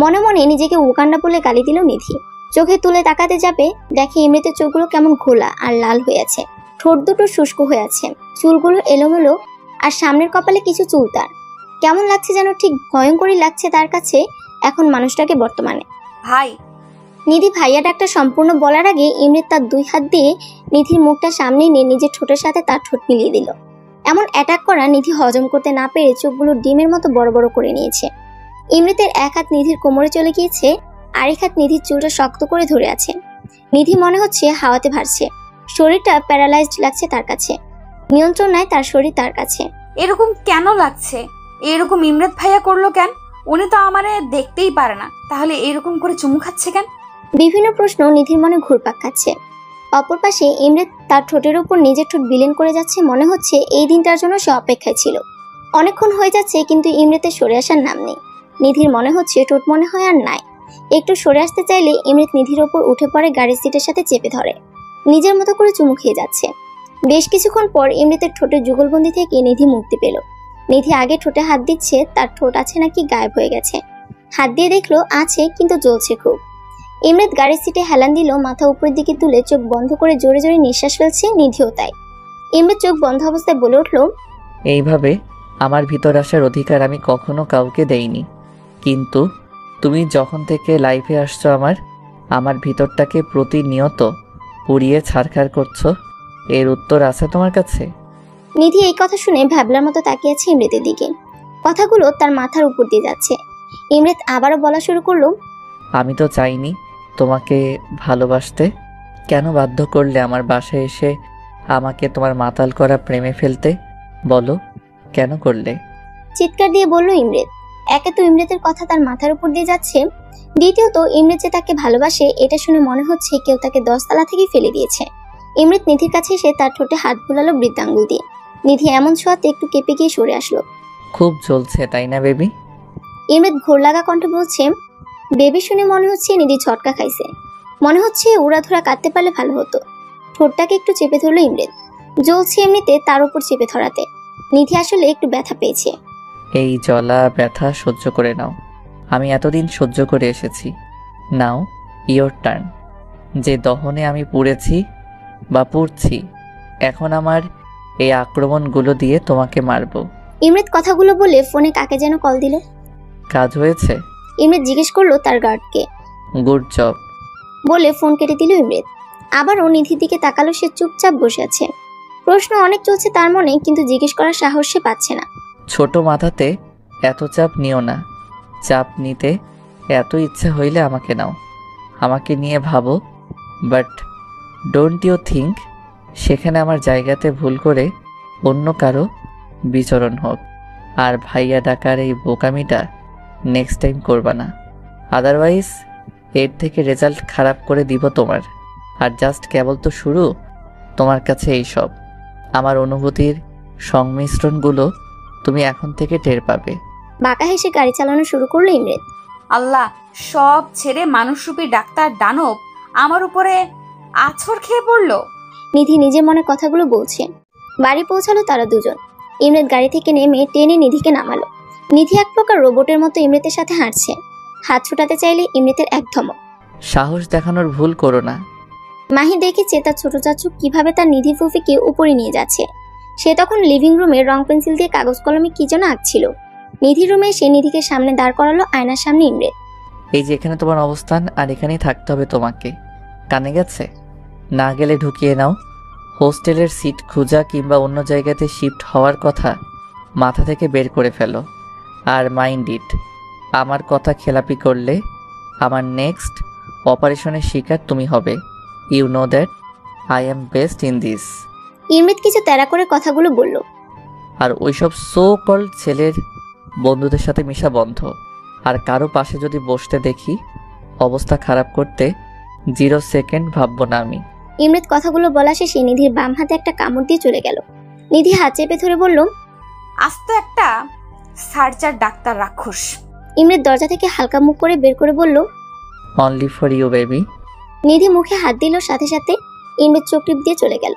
মনে মনে নিজেকে উকান্ডা বলে গালি দিল নিধি। চোখে তুলে তাকাতে যাবে, দেখে ইমরেতের চোখগুলো কেমন ঘোলা আর লাল হয়ে আছে। ঠোঁট দুটো শুষ্ক হয়ে আছে, চুলগুলো এলোমেলো, আর সামনের কপালে কিছু চুল তার। কেমন লাগছে যেন, ঠিক ভয়ঙ্করই লাগছে তার কাছে এখন মানুষটাকে বর্তমানে। ভাই। নিধি ভাইয়া ডাকটা সম্পূর্ণ বলার আগে ইমরেত তার 2 হাত দিয়ে নিধির মুখটা সামনে নিয়ে নিজের ঠোঁটের সাথে তার ঠোঁট মিলিয়ে দিল। এমন অ্যাটাক করা নিধি হজম করতে না পেরে চোখগুলো ডিমের মতো বড় বড় করে নিয়েছে। ইমরেতের এক হাত নিধির কোমরে চলে গিয়েছে, আরেক হাত নিধির চুলটা শক্ত করে ধরে আছে। নিধি মনে হচ্ছে হাওয়াতে ভাসছে। শরীরটা প্যারালাইজড লাগছে তার কাছে, নিয়ন্ত্রণ নাই তার শরীর তার কাছে। এরকম কেন লাগছে? এরকম ইমরাত ভাইয়া করলো কেন? উনি তো আমারে দেখতেই পারে না, তাহলে এরকম করে চুমু খাচ্ছে কেন? বিভিন্ন প্রশ্ন নিধির মনে ঘুরপাক খাচ্ছে। অপর পাশে ইমরাত তার ঠোঁটের উপর নিজের ঠোঁট বিলীন করে যাচ্ছে, মনে হচ্ছে এই দিনটার জন্য সে অপেক্ষায় ছিল। অনেকক্ষণ হয়ে যাচ্ছে কিন্তু ইমরাতের সরে আসার নাম নেই। নিধির মনে হচ্ছে ঠোঁট মনে হয় আর নাই। একটু সরে আসতে চাইলে ইমরাত নিধির ওপর উঠে পড়ে, গাড়ির সিটের সাথে চেপে ধরে, নিজের মতো করে চুমু খেয়ে যাচ্ছে। বেশ কিছুক্ষণ পর ইমরাতের ঠোঁটের যুগলবন্দি থেকে নিধি মুক্তি পেল। নিধি আগে ঠোঁটে হাত দিচ্ছে, তার ঠোঁট আছে নাকি গায়েব হয়ে গেছে। হাত দিয়ে দেখলো আছে, কিন্তু জ্বলছে খুব। ইমরাত গাড়ির সিটে হেলান দিল, মাথা উপরের দিকে তুলে চোখ বন্ধ করে জোরে জোরে নিঃশ্বাস ফেলছে। নিধিও তাই। ইমরাত চোখ বন্ধ অবস্থায় বলে উঠল, এইভাবে আমার ভিতর আসার অধিকার আমি কখনো কাউকে দেইনি, কিন্তু তুমি যখন থেকে লাইফে আসছো আমার ভিতরটাকে প্রতিনিয়ত পুড়িয়ে ছারখার করছো, এর উত্তর আছে তোমার কাছে? নিধি এই কথা শুনে ভ্যাবলার মতো তাকিয়ে আছে ইমরাতের দিকে। কথাগুলো তার মাথার উপর দিয়ে যাচ্ছে। ইমরাত আবারও বলা শুরু করলো, আমি তো চাইনি তোমাকে ভালোবাসতে, কেন বাধ্য করলে আমার বাসায় এসে আমাকে তোমার মাতাল করা প্রেমে ফেলতে? বলো কেন করলে? চিৎকার দিয়ে বলল ইমরাত। একে তো ইমরাতের কথা তার মাথার উপর দিয়ে যাচ্ছে, দ্বিতীয়ত ইমরাত যে তাকে ভালোবাসে এটা শুনে মনে হচ্ছে কেউ তাকে 10 তলা থেকে ফেলে দিয়েছে। ইমরাত নিধির কাছে এসে তার ঠোঁটে হাত বুলালো বৃদ্ধাঙ্গুল দিয়ে। নিধি এমন ছোঁয়াতে একটু কেঁপে গিয়ে সরে আসলো। খুব জ্বলছে তাই না বেবি? ইমরাত ঘোর লাগা কণ্ঠে বলছে। বেবি শুনে মনে হচ্ছে নিধি ঝটকা খাইছে। মনে হচ্ছে উড়াধুরা কাটতে পারলে ভালো হতো। ঠোঁটটাকে একটু চেপে ধরলো ইমরাত, জ্বলছে এমনিতে তার উপর চেপে ধরাতে। নিধি আসলে একটু ব্যথা পেয়েছে। এই জ্বলা ব্যথা সহ্য করে নাও, আমি এতদিন সহ্য করে এসেছি। নাও ইয়োর টার্ন। যে দহনে আমি পুড়েছি বা পুড়ছি, এখন আমার এই আক্রমণগুলো দিয়ে তোমাকে মারবো। ইমরাত কথাগুলো বলে ফোনে কাকে যেন কল দিল। কাজ হয়েছে? ইমরাত জিজ্ঞেস করলো তার গার্ডকে। গুড জব বলে ফোন কেটে দিল ইমরাত। আবারও নিধির দিকে তাকালো, সে চুপচাপ বসে আছে। প্রশ্ন অনেক চলছে তার মনে, কিন্তু জিজ্ঞেস করার সাহস সে পাচ্ছে না। ছোট মাথাতে এত চাপ নিও না, চাপ নিতে এত ইচ্ছা হইলে আমাকে নাও, আমাকে নিয়ে ভাবো, বাট ডোন্ট ইউ থিঙ্ক সেখানে আমার জায়গাতে ভুল করে অন্য কারো বিচরণ হোক। আর ভাইয়া ডাকার এই বোকামিটা নেক্সট টাইম করবা না, আদারওয়াইজ এর থেকে রেজাল্ট খারাপ করে দিব তোমার। আর জাস্ট কেবল তো শুরু, তোমার কাছে এই সব আমার অনুভূতির সংমিশ্রণগুলো তুমি এখন থেকে টের পাবে। বাঁকা হেসে গাড়ি চালানো শুরু করলো ইমরাত। আল্লাহ, সব ছেড়ে মানুষরূপী ডাক্তার দানব আমার উপরে আছর খেয়ে পড়লো। নিধি নিজের মনে কথাগুলো বলছে। বাড়ি পৌঁছালো তারা দুজন। ইমরাত গাড়ি থেকে নেমে টেনে নিধিকে নামালো। নিধি এক প্রকার রোবটের মতো ইমরাতের সাথে হাঁটছে। হাত ছোটাতে চাইলে ইমরাতের এক ধমক। সাহস দেখানোর ভুল করো না। মাহি দেখেছে তার ছোট চাচু কিভাবে তার নিধি ফুফিকে উপরে নিয়ে যাচ্ছে। সে তখন লিভিং রুমে রং পেন্সিল দিয়ে কাগজ কলমে কি যেন আঁকছিল। নিধির রুমে সে নিধিকে সামনে দাঁড় করালো, আয়নার সামনে ইমরাত। এই যে এখানে তোমার অবস্থান, আর এখানেই থাকতে হবে তোমাকে। কানে গেছে? না গেলে ঢুকিয়ে নাও। হোস্টেলের সিট খোঁজা কিংবা অন্য জায়গাতে শিফট হওয়ার কথা মাথা থেকে বের করে ফেলো। আর মাইন্ড ইট, আমার কথা খেলাপি করলে আমার নেক্সট অপারেশনের শিকার তুমি হবে। You know that I am best in this. Imrat কিছু তেড়া করে কথাগুলো বলল। আর ওইসব সো কল্ড ছেলের বন্ধুদের সাথে মিশা বন্ধ। আর কারো পাশে যদি বসতে দেখি অবস্থা খারাপ করতে 0 সেকেন্ড ভাববো না আমি। ইমরাত কথাগুলো বলা শেষে নিধির বাম হাতে একটা কামড় দিয়ে চলে গেল। নিধি হাত চেপে ধরে বলল, আস্ত একটা সার্জার ডাক্তার রাক্ষস। ইমরাত দরজা থেকে হালকা মুখ করে বের করে বলল, অনলি ফর ইউ বেবি। নিধি মুখে হাত দিল, সাথে সাথে ইমরাত চোখ টিপ দিয়ে চলে গেল।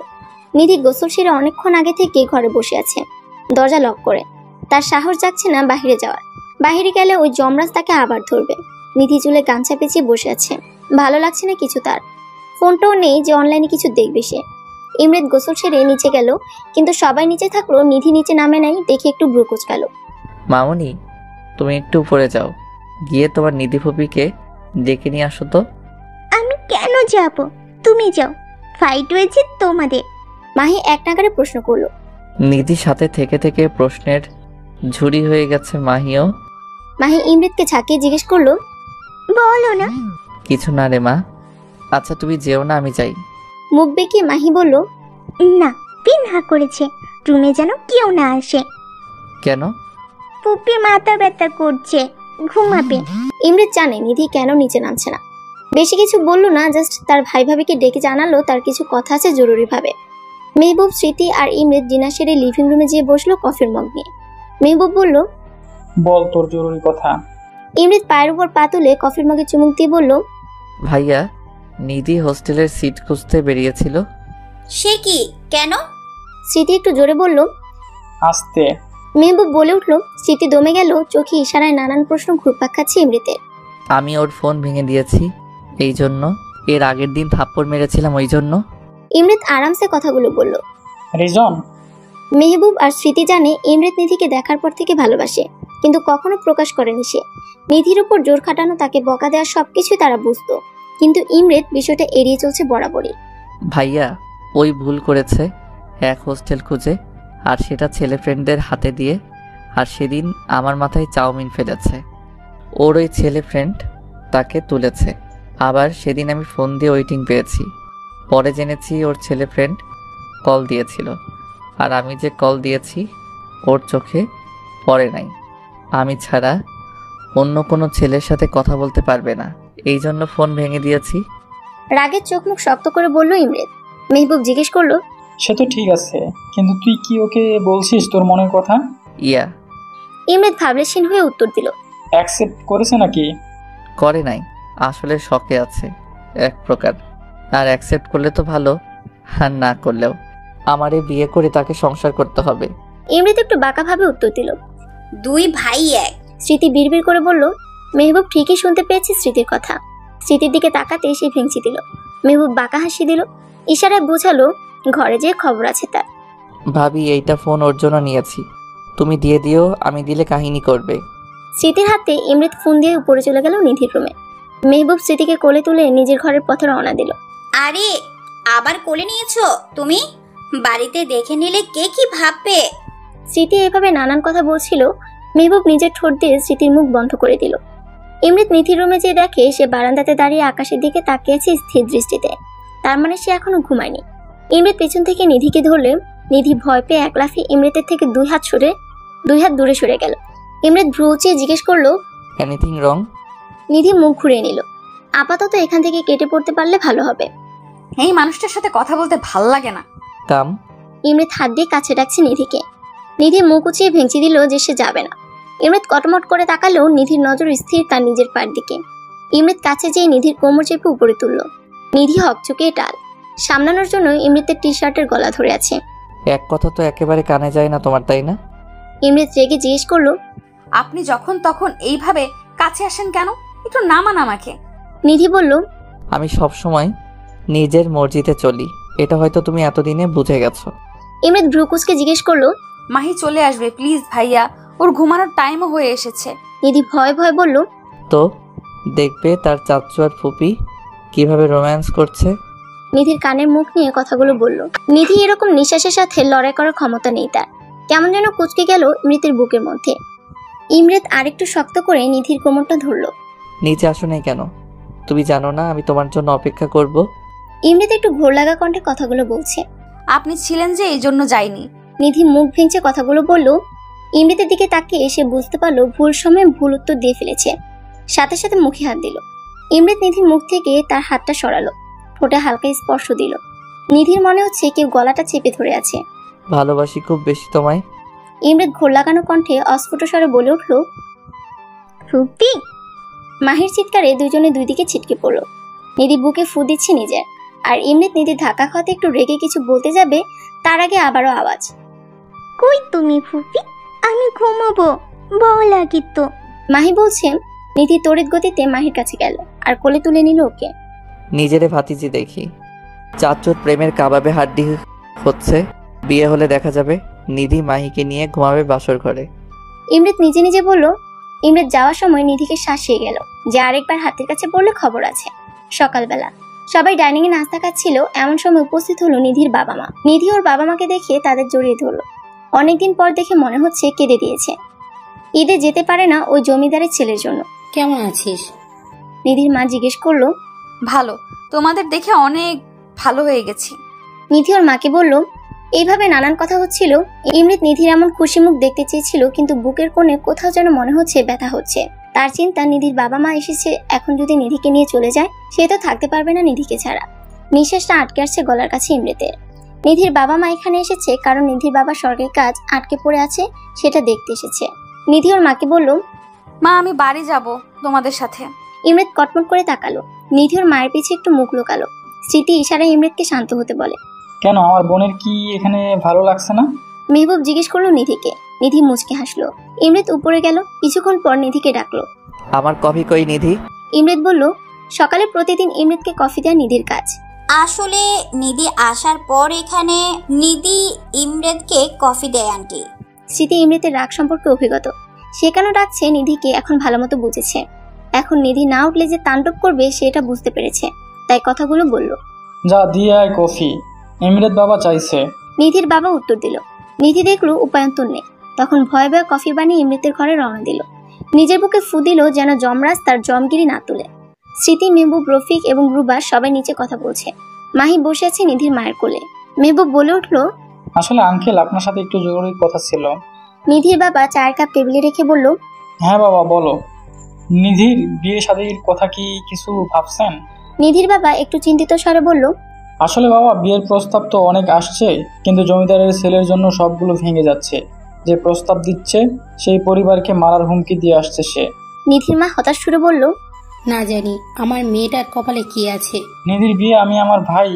নিধি গোসল সেরে অনেকক্ষণ আগে থেকে ঘরে বসে আছে, দরজা লক করে। তার সাহস যাচ্ছে না বাইরে যাওয়ার। বাইরে গেলে ওই যমরাজ তাকে আবার ধরবে। নিধি চুলে গামছা পেঁচিয়ে বসে আছে, ভালো লাগছে না কিছু তার। ফোনটাও নেই যে অনলাইনে কিছু দেখবে সে। ইমরাত গোসল সেরে নিচে গেল, কিন্তু সবাই নিচে থাকলো, নিধি নিচে নামে নাই দেখে একটু ভ্রু কুঁচকাল। মামুনি, তুমি একটু উপরে যাও, গিয়ে তোমার নিধি ফুপিকে ডেকে নিয়ে আসো তো। আমি কেন যাব? তুমি যাও, ফাইট হয়েছে তোমাদের। মাহি এক নাগারে প্রশ্ন করলো। নিধির সাথে থেকে থেকে প্রশ্নের ঝুড়ি হয়ে গেছে মাহিও। মাহি ইমরাতকে ঝাঁকিয়ে জিজ্ঞেস করলো, বলো না। কিছু না রে মা। আচ্ছা তুমি যেও না, আমি যাই। মুখ বেঁকিয়ে মাহি বলল, না, পিনহা করেছে, রুমে যেন কেউ না আসে। কেন? ফুপি মাথা ব্যথা করছে, ঘুমাবে। ইমরেত জানে নিধি কেন নিচে নামছে না। বেশি কিছু বললো না, জাস্ট তার ভাই ভাবিকে ডেকে জানালো তার কিছু কথা আছে জরুরিভাবে। মেহবুব, স্মৃতি আর ইমরেত ডিনার সেরে লিভিং রুমে যেয়ে বসলো কফির মগ নিয়ে। মেহবুব বলল, বল তোর জরুরি কথা। ইমরেত পায়ের উপর পা তুলে কফির মগে চুমুক দিয়ে বলল, ভাইয়া, নিধি হোস্টেলের সিট খুঁজতে বেরিয়েছিল। সে কি? কেন? স্মৃতি একটু জোরে বলল। আস্তে। মেহবুব বলে উঠল। স্মৃতি দমে গেল, চোখে ইশারায় নানান প্রশ্ন ঘুরপাক খাচ্ছে ইমরেতের। আমি ওর ফোন ভেঙে দিয়েছি এই জন্য, এর আগের দিন থাপ্পড় মেরেছিলাম ওই জন্য। ইমরেত আরামসে কথাগুলো বলল। রিজন? মেহবুব আর স্মৃতি জানে ইমরেত নিধিকে দেখার পর থেকে ভালোবাসে, কিন্তু কখনো প্রকাশ করেনি সে। নিধির উপর জোর খাটানো, তাকে বকা দেওয়া সবকিছুই তারা বুঝতো, কিন্তু ইমরেত বিষয়টা এড়িয়ে চলছে বরাবরই। ভাইয়া, ওই ভুল করেছে এক হোস্টেল খুঁজে, আর সেটা ছেলে ফ্রেন্ডদের হাতে দিয়ে, আর সেদিন আমার মাথায় চাউমিন ফেলেছে। ওর ওই ছেলে ফ্রেন্ড তাকে তুলেছে। আবার সেদিন আমি ফোন দিয়ে ওয়েটিং পেয়েছি, পরে জেনেছি ওর ছেলে ফ্রেন্ড কল দিয়েছিল, আর আমি যে কল দিয়েছি ওর চোখে পড়ে নাই। আমি ছাড়া অন্য কোনো ছেলের সাথে কথা বলতে পারবে না, এই জন্য ফোন ভেঙে দিয়েছি। রাগের চোখ মুখ শক্ত করে বলল ইমরেত। মেহবুব জিজ্ঞেস করলো, সে তো ঠিক আছে, কিন্তু তুই কি ওকে বলছিস তোর মনের কথা? ইয়া। ইমরেত ভাবলেশীন হয়ে উত্তর দিল। অ্যাকসেপ্ট করেছে নাকি? করে নাই, আসলে শকে আছে এক প্রকার। আর অ্যাকসেপ্ট করলে তো ভালো, আর না করলেও আমারে বিয়ে করে তাকে সংসার করতে হবে। ইমরেত একটু বাঁকাভাবে উত্তর দিল। দুই ভাই এক। স্মৃতি বিড়বিড় করে বলল। মেহবুব ঠিকই শুনতে পেয়েছে স্মৃতির কথা। স্মৃতির দিকে তাকাতে সে ভেঙচি দিল। মেহবুব বাঁকা হাসি দিল, ইশারায় বোঝালো ঘরে যে খবর আছে তার। ভাবি, এইটা ফোন ওর জন্য নিয়েছি, তুমি দিয়ে দিও, আমি দিলে কাহিনী করবে। স্মৃতির হাতে ইমরেত ফোন দিয়ে উপরে চলে গেল নিধির রুমে। মেহবুব স্মৃতিকে কোলে তুলে নিজের ঘরের পথে রওনা দিল। আরে, আবার কোলে নিয়েছো তুমি? বাড়িতে দেখে নিলে কে কি ভাববে? স্মৃতি এভাবে নানান কথা বলছিল, মেহবুব নিজের ঠোঁট দিয়ে স্মৃতির মুখ বন্ধ করে দিল। ইমরেত নিধির রুমে যেয়ে দেখে সে বারান্দাতে দাঁড়িয়ে আকাশের দিকে তাকিয়েছে স্থির দৃষ্টিতে। তার মানে সে এখনো ঘুমায়নি। ইমরেত পেছন থেকে নিধিকে ধরলে নিধি ভয় পেয়ে এক লাফে ইমরেতের থেকে দুই হাত দূরে সরে গেল। ইমরেত ভ্রু উঁচিয়ে জিজ্ঞেস করলো, এনিথিং রং? নিধি মুখ ঘুরিয়ে নিল। আপাতত এখান থেকে কেটে পড়তে পারলে ভালো হবে। এই মানুষটার সাথে কথা বলতে ভাল লাগে না। কাম। ইমরেত হাত দিয়ে কাছে ডাকছে নিধিকে। নিধি মুখ উঁচিয়ে ভেঙচি দিল যে সে যাবে না। ইমরেত কটমট করে তাকালেও নিধির নজর স্থির তার নিজের পায়ের দিকে। ইমরেত কাছে যেয়ে নিধির কোমর চেপে উপরে তুলল। নিধি হকচকে টাল সামলানোর জন্য ইমরেতের টি শার্টের গলা ধরে আছে। এক কথা তো একেবারে কানে যায় না তোমার, তাই না? ইমরেত রেগে জিজ্ঞেস করলো, আপনি যখন তখন এইভাবে কাছে আসেন কেন? একটু নামান আমাকে। নিধি বলল, আমি সব সময় নিজের মর্জিতে চলি, এটা হয়তো তুমি এতদিনে বুঝে গেছো। ইমরেত ভ্রুকুচকে জিজ্ঞেস করলো, মাহি চলে আসবে প্লিজ ভাইয়া, ওর ঘুমানোর টাইমও হয়ে এসেছে। নিধি ভয় ভয় বলল, তো দেখবে তার চাচু আর ফুপি কিভাবে রোম্যান্স করছে। নিধির কানের মুখ নিয়ে কথাগুলো বলল। নিধি এরকম নিঃশ্বাসের সাথে লড়াই করার ক্ষমতা নেই তার। কেমন যেন কুচকে গেল ইমরেতের বুকের মধ্যে। ইমরেত আরেকটু শক্ত করে নিধির কোমরটা ধরলো। নিচে আসো নাই কেন? তুমি জানো না আমি তোমার জন্য অপেক্ষা করব? ইমরেত একটু ঘোর লাগা কণ্ঠে কথাগুলো বলছে। আপনি ছিলেন যে এই জন্য যাইনি। নিধি মুখ ভেঙচে কথাগুলো বলল। ইমরেতের দিকে তাকিয়ে এসে বুঝতে পারলো ভুল সময়ে ভুল উত্তর দিয়ে ফেলেছে। সাথে সাথে মুখে হাত দিল। ইমরেত নিধির মুখ থেকে তার হাতটা সরালো, ঠোঁটে হালকা স্পর্শ দিল। নিধির মনে হচ্ছে কেউ গলাটা চেপে ধরে আছে। ভালোবাসি খুব বেশি তোমায়। ইমরেত ঘোর লাগানো কণ্ঠে অস্ফুট স্বরে বলে উঠল, ফুপি। মাহির চিৎকারে দুজনে দুই দিকে ছিটকে পড়ল। নিধি বুকে ফু দিচ্ছে নিজের, আর ইমরেত নিধির ধাক্কা খাওয়াতে একটু রেগে কিছু বলতে যাবে, তার আগে আবারও আওয়াজ, কই তুমি ফুপি? আমি ঘুমাবো, ভয় লাগে তো। মাহি বলছে। নিধি তড়িৎ গতিতে মাহির কাছে গেল আর কোলে তুলে নিল ওকে। নিজেরে ভাতিজি দেখি, চাচুর প্রেমের কাবাবে হাড্ডি হচ্ছে। বিয়ে হলে দেখা যাবে নিধি মাহিকে নিয়ে ঘুমাবে বাসর ঘরে। ইমরেত নিজে নিজে বলল। ইমরেত যাওয়ার সময় নিধিকে শাসিয়ে গেল যে আরেকবার হাতের কাছে পড়লে খবর আছে। সকালবেলা সবাই ডাইনিং এ নাস্তা খাচ্ছিল, এমন সময় উপস্থিত হলো নিধির বাবা মা। নিধি ওর বাবা মাকে দেখে তাদের জড়িয়ে ধরলো। অনেকদিন পর দেখে মনে হচ্ছে কেঁদে দিয়েছে। ঈদে যেতে পারে না ওই জমিদারের ছেলের জন্য। কেমন আছিস? নিধির মা জিজ্ঞেস করলো, ভালো, তোমাদের দেখে অনেক ভালো হয়ে গেছি। নিধি ওর মাকে বলল। এইভাবে নানান কথা হচ্ছিল। ইমৃত নিধির এমন খুশি মুখ দেখতে চেয়েছিল, কিন্তু বুকের কোণে কোথাও যেন মনে হচ্ছে ব্যথা হচ্ছে। তার চিন্তা, নিধির বাবা মা এসেছে, এখন যদি নিধিকে নিয়ে চলে যায় সে তো থাকতে পারবে না নিধিকে ছাড়া। নিঃশ্বাসটা আটকে আসছে গলার কাছে ইমৃতের। নিধির বাবা মা এখানে এসেছে কারণ নিধির বাবা সরকারি কাজ আটকে পড়ে আছে, সেটা দেখতে এসেছে। নিধি ওর মাকে বলল, মা আমি বাড়ি যাব তোমাদের সাথে। ইমৃত কটমট করে তাকালো। নিধি ওর মায়ের পিছে একটু মুখ লুকালো। স্মৃতি ইশারায় ইমৃতকে শান্ত হতে বলে। কেন, আমার বোনের কি এখানে ভালো লাগছে না? মেহবুব জিজ্ঞেস করলো নিধিকে। নিধি মুচকে হাসলো। ইমৃত উপরে গেল। কিছুক্ষণ পর নিধিকে ডাকলো। আমার কফি কই নিধি? ইমৃত বলল, সকালে প্রতিদিন ইমৃতকে কফি দেওয়া নিধির কাজ। আসলে নিধি আসার পর এখানে নিধি ইমরেদকে কফি দেয় আন্টি। স্মৃতি ইমৃতের রাগ সম্পর্কে অভিজ্ঞত। সে কেন ডাকছে নিধিকে এখন ভালো মতো বুঝেছে। এখন নিধি না উঠলে যে তাণ্ডব করবে সেটা বুঝতে পেরেছে, তাই কথাগুলো বলল। যা দিয়ে আয় কফি, ইমরেদ বাবা চাইছে। নিধির বাবা উত্তর দিল। নিধি দেখলো উপায়ন্তর নেই, তখন ভয়ে ভয়ে কফি বানিয়ে ইমৃতের ঘরে রওনা দিল। নিজের বুকে ফু দিল যেন যমরাজ তার জমগিরি না তুলে। স্মৃতি, মেহবুব, রফিক এবং রুবা সবাই নিচে কথা বলছে। মাহি বসে আছে নিধির মায়ের কোলে। মেহবুব বলে উঠলো, আসলে আঙ্কেল আপনার সাথে একটু জরুরি কথা ছিল। নিধির বাবা চায়ের কাপ টেবিলে রেখে বলল, হ্যাঁ বাবা বলো। নিধির বিয়ে শাদীর কথা কি কিছু ভাবছেন? নিধির বাবা একটু চিন্তিত স্বরে বলল, আসলে বাবা বিয়ের প্রস্তাব তো অনেক আসছে, কিন্তু জমিদারের ছেলের জন্য সবগুলো ভেঙে যাচ্ছে। যে প্রস্তাব দিচ্ছে সেই পরিবারকে মারার হুমকি দিয়ে আসছে সে। নিধির মা হতাশ সুরে বলল, না জানি আমার মেয়েটার কপালে কি আছে। নিধির বিয়ে আমি আমার ভাই